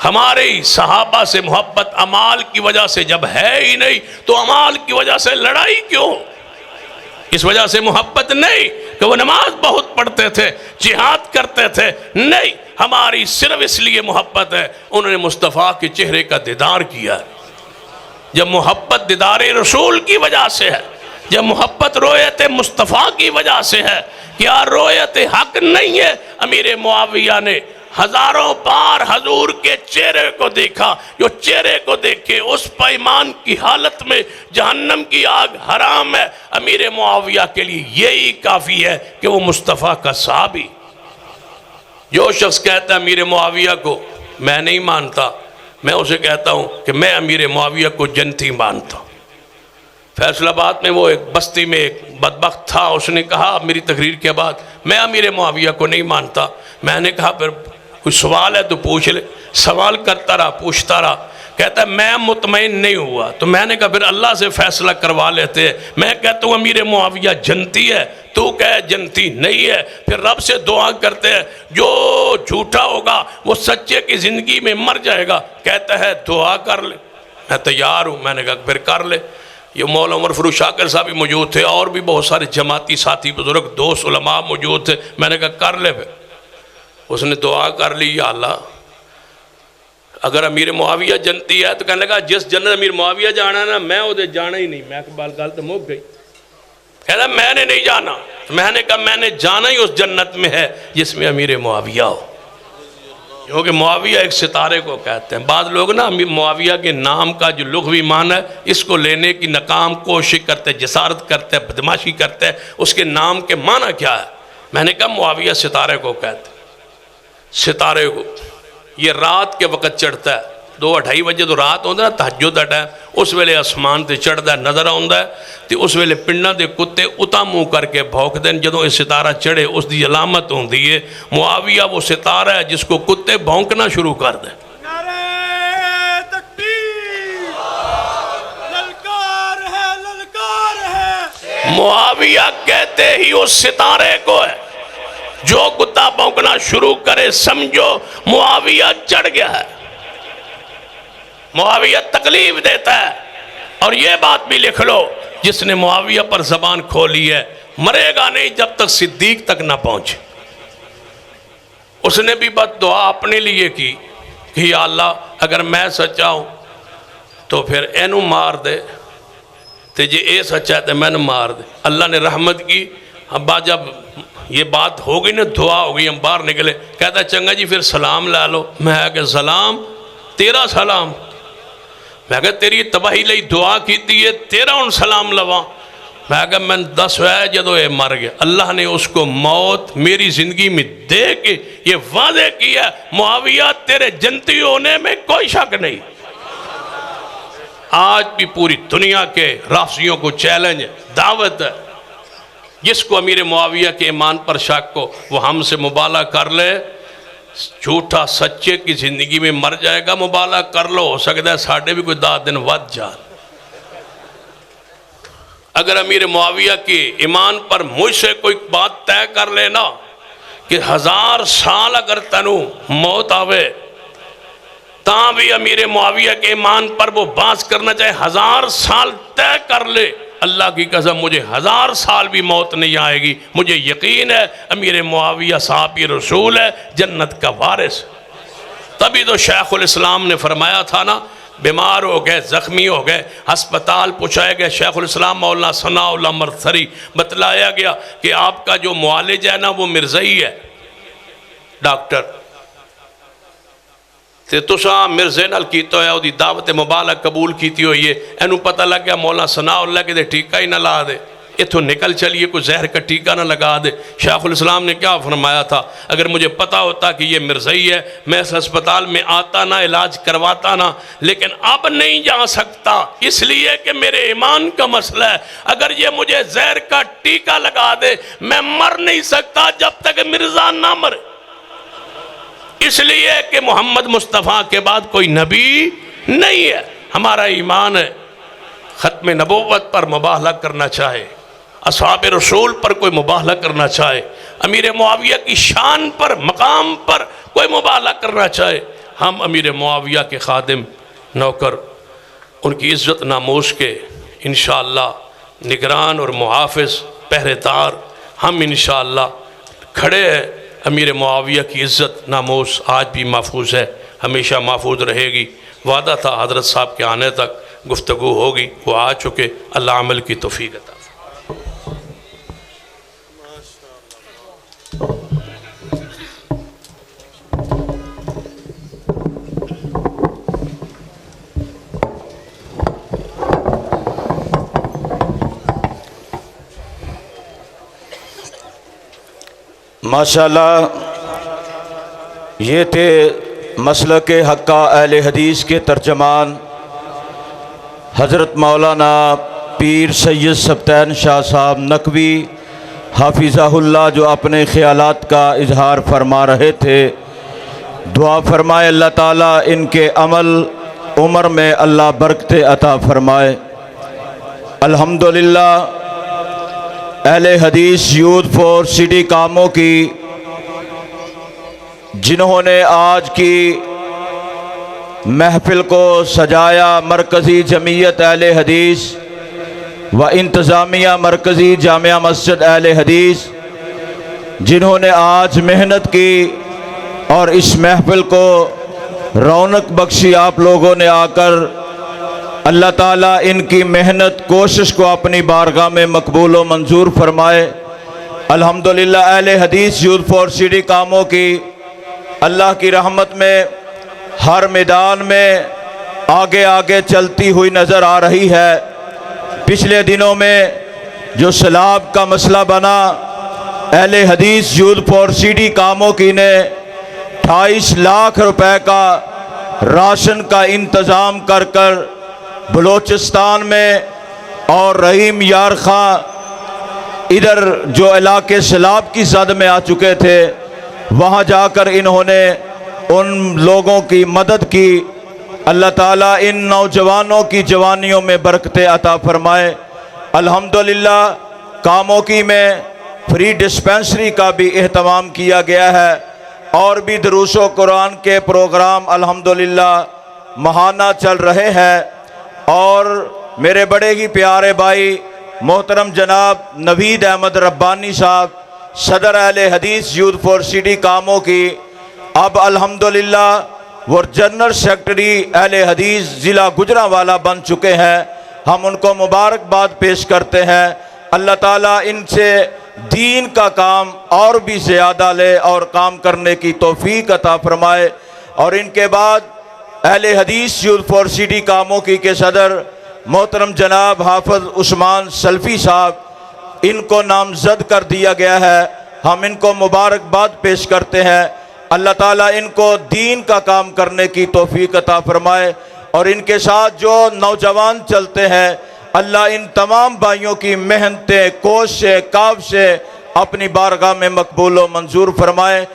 हमारे सहाबा से मोहब्बत अमाल की वजह से जब है ही नहीं, तो अमाल की वजह से लड़ाई क्यों? इस वजह से मोहब्बत नहीं कि वो नमाज बहुत पढ़ते थे, जिहाद करते थे, नहीं, हमारी सिर्फ इसलिए मोहब्बत है उन्होंने मुस्तफ़ा के चेहरे का दीदार किया। जब मोहब्बत दीदार रसूल की वजह से है, जब मोहब्बत रोयत मुस्तफ़ा की वजह से है, क्या रोयत हक नहीं है? अमीर मुआविया ने हजारों बार हजूर के चेहरे को देखा, जो चेहरे को देखे उस पैमान की हालत में जहन्नम की आग हराम है। अमीर मुआविया के लिए यही काफ़ी है कि वो मुस्तफ़ा का सहाबी। जो शख्स कहता है अमीर मुआविया को मैं नहीं मानता, मैं उसे कहता हूँ कि मैं अमीर मुआविया को जन्नती मानता हूँ। फैसलाबाद में वो एक बस्ती में एक बदबख्त था, उसने कहा मेरी तकरीर के बाद मैं अमीर मुआविया को नहीं मानता। मैंने कहा फिर कोई सवाल है तो पूछ ले। सवाल करता रहा, पूछता रहा, कहता है मैं मुतमईन नहीं हुआ। तो मैंने कहा फिर अल्लाह से फैसला करवा लेते हैं। मैं कहता हूँ अमीर मुआविया जन्नती है, तू कह जन्नती नहीं है। फिर रब से दुआ करते हैं जो झूठा होगा वो सच्चे की ज़िंदगी में मर जाएगा। कहता है दुआ कर ले, मैं तैयार हूँ। मैंने कहा फिर कर ले। ये मौला उमर फरूख शाकिर साहब भी मौजूद थे और भी बहुत सारे जमाती साथी बुजुर्ग दोस्त उलमा मौजूद थे। मैंने कहा कर ले। फिर उसने दुआ कर ली, या अल्लाह अगर अमीर मुआविया जन्नती है तो कहने लगा जिस जन्नत अमीर मुआविया जाना ना मैं उधर जाना ही नहीं। मैं बाल गल तो मुक गई। कहना मैंने नहीं जाना। तो मैंने कहा मैंने जाना ही उस जन्नत में है जिसमें अमीर मुआविया हो, क्योंकि मुआविया एक सितारे को कहते हैं। बाद लोग ना मुआविया के नाम का जो लुग़वी माना है इसको लेने की नाकाम कोशिश करते, जसारत करते, बदमाशी करते। उसके नाम के माना क्या है? मैंने कहा मुआविया सितारे को कहते हैं। सितारे को ये रात के वक़्त चढ़ता है, 2-2:30 बजे तो रात होता है ना, तहज्जुद दा टाइम, उस वेले आसमान ते चढ़ता नज़र आता है। तो उस वेले पिंडा के कुत्ते उता मुँह करके भौंकते हैं। जो सितारा चढ़े उसकी अलामत होती है। मुआविया वो सितारा है जिसको कुत्ते भौंकना शुरू कर दें। मुआविया कहते ही उस सितारे को है, जो कुत्ता भौंकना शुरू करे समझो मुआविया चढ़ गया है, मुआविया तकलीफ देता है। और ये बात भी लिख लो, जिसने मुआविया पर जबान खोली है मरेगा नहीं जब तक सिद्दीक तक ना पहुंचे। उसने भी बस दुआ अपने लिए की कि या अल्लाह अगर मैं सच्चा हूं तो फिर एनू मार दे, ते जे ए सच्चा है तो मैंने मार दे। अल्लाह ने रहमत की। अब्बा जब ये बात हो गई ना, दुआ हो गई, हम बाहर निकले, कहता चंगा जी फिर सलाम ला लो। मैं क्या सलाम, तेरा सलाम, मैं क्या तेरी तबाही लई दुआ की है, तेरा उन सलाम लवा। मैं क्या मैं दस है जदों ये मर गया। अल्लाह ने उसको मौत मेरी जिंदगी में दे के ये वादे किया, मुआविया तेरे जन्नती होने में कोई शक नहीं। आज भी पूरी दुनिया के राफियों को चैलेंज, दावत है, जिसको अमीर मुआविया के ईमान पर शक को वो हमसे मुबाला कर ले, झूठा सच्चे की जिंदगी में मर जाएगा। मुबाला कर लो, हो सकता है साढ़े भी कोई 10 दिन वध जा। अगर अमीर मुआविया के ईमान पर मुझसे कोई बात तय कर लेना कि 1000 साल अगर तनु मौत आवे ता भी अमीर मुआविया के ईमान पर वो बात करना चाहे 1000 साल तय कर ले, अल्लाह की कसम मुझे 1000 साल भी मौत नहीं आएगी। मुझे यकीन है अमीर मुआविया साहब ये रसूल है, जन्नत का वारिस। तभी तो शेखुल इस्लाम ने फरमाया था ना, बीमार हो गए, जख्मी हो गए, अस्पताल पहुँचाए गए, शेखुल इस्लाम मौलाना सनाउल्लाह मरसरी बतलाया गया कि आपका जो मुआलिज है ना वो मिर्ज़ई है डॉक्टर, ते तुसा मिर्जे नाल कीता होया ओदी दावत मुबारक कबूल कीती हुई है। इनू पता लग गया मौला सनाउल्लाह के टीका ही ना ला दे, इथों निकल चलिए, कोई जहर का टीका ना लगा दे। शेखुल इस्लाम ने क्या फरमाया था, अगर मुझे पता होता कि ये मिर्ज़ई है मैं इस अस्पताल में आता ना, इलाज करवाता ना, लेकिन अब नहीं जा सकता इसलिए कि मेरे ईमान का मसला है। अगर ये मुझे जहर का टीका लगा दे मैं मर नहीं सकता जब तक मिर्ज़ा ना मरे, इसलिए कि मोहम्मद मुस्तफ़ा के बाद कोई नबी नहीं है। हमारा ईमान है ख़त्म नबूवत पर मुबाहला करना चाहे, असहाब रसूल पर कोई मुबाहला करना चाहे, अमीर मुआविया की शान पर मकाम पर कोई मुबाहला करना चाहे, हम अमीर मुआविया के खादिम नौकर, उनकी इज़्ज़त नामूस के इंशाअल्लाह निगरान और मुहाफ़िज़ पहरेदार हम इंशाअल्लाह खड़े हैं। अमीर मुआविया की इज़्ज़त नामूस आज भी महफूज है, हमेशा महफूज रहेगी। वादा था हज़रत साहब के आने तक गुफ्तगू होगी, वो आ चुके। अल्लाह अमल की तौफीक अता। माशाअल्लाह, ये थे मसलक हक्का अहले हदीस के तर्जमान हज़रत मौलाना पीर सैयद सब्तैन शाह साहब नकवी हाफिज़हुल्लाह, जो अपने ख़यालात का इजहार फरमा रहे थे। दुआ फरमाए अल्लाह ताला इनके अमल उम्र में अल्लाह बरकत अता फरमाए। अल्हम्दुलिल्लाह, अहले हदीस यूथ फॉर सिटी कामों की जिन्होंने आज की महफिल को सजाया, मरकज़ी जमीयत अहले हदीस व इंतज़ामिया मरकज़ी जामिया मस्जिद अहले हदीस, जिन्होंने आज मेहनत की और इस महफिल को रौनक बख्शी आप लोगों ने आकर, अल्लाह ताला इनकी मेहनत कोशिश को अपनी बारगाह में मकबूल व मंजूर फरमाए। अल्हम्दुलिल्लाह, अहले हदीस यूथ फॉर सिटी कामों की अल्लाह की रहमत में हर मैदान में आगे आगे चलती हुई नज़र आ रही है। पिछले दिनों में जो सैलाब का मसला बना, अहले हदीस यूथ फॉर सिटी कामों की ने 28 लाख रुपए का राशन का इंतज़ाम कर कर बलोचिस्तान में और रहीम यार खां इधर जो इलाके सैलाब की जद में आ चुके थे, वहाँ जाकर इन्होंने उन लोगों की मदद की। अल्लाह ताला इन नौजवानों की जवानियों में बरकतें अता फरमाए। अल्हम्दुलिल्लाह, कामोकी में फ्री डिस्पेंसरी का भी एहतमाम किया गया है और भी दुरूसो कुरान के प्रोग्राम अल्हम्दुलिल्लाह महाना चल रहे हैं। और मेरे बड़े ही प्यारे भाई मोहतरम जनाब नवीद अहमद रब्बानी साहब सदर अहले हदीस यूथ फॉर सिटी कामों की अब अल्हम्दुलिल्लाह वो जनरल सेक्रेटरी अहले हदीस ज़िला गुजरांवाला बन चुके हैं। हम उनको मुबारकबाद पेश करते हैं। अल्लाह ताला इनसे दीन का काम और भी ज़्यादा ले और काम करने की तौफीक अता फरमाए। और इनके बाद अहले हदीस यूथ फॉर सिटी कामों के सदर मोहतरम जनाब हाफिज उस्मान सल्फ़ी साहब, इनको नामज़द कर दिया गया है। हम इनको मुबारकबाद पेश करते हैं। अल्लाह ताला इनको दीन का काम करने की तौफीक अता फरमाए। और इनके साथ जो नौजवान चलते हैं, अल्लाह इन तमाम भाइयों की मेहनतें कोशिशें काविशें अपनी बारगाह में मकबूल व मंजूर फरमाए।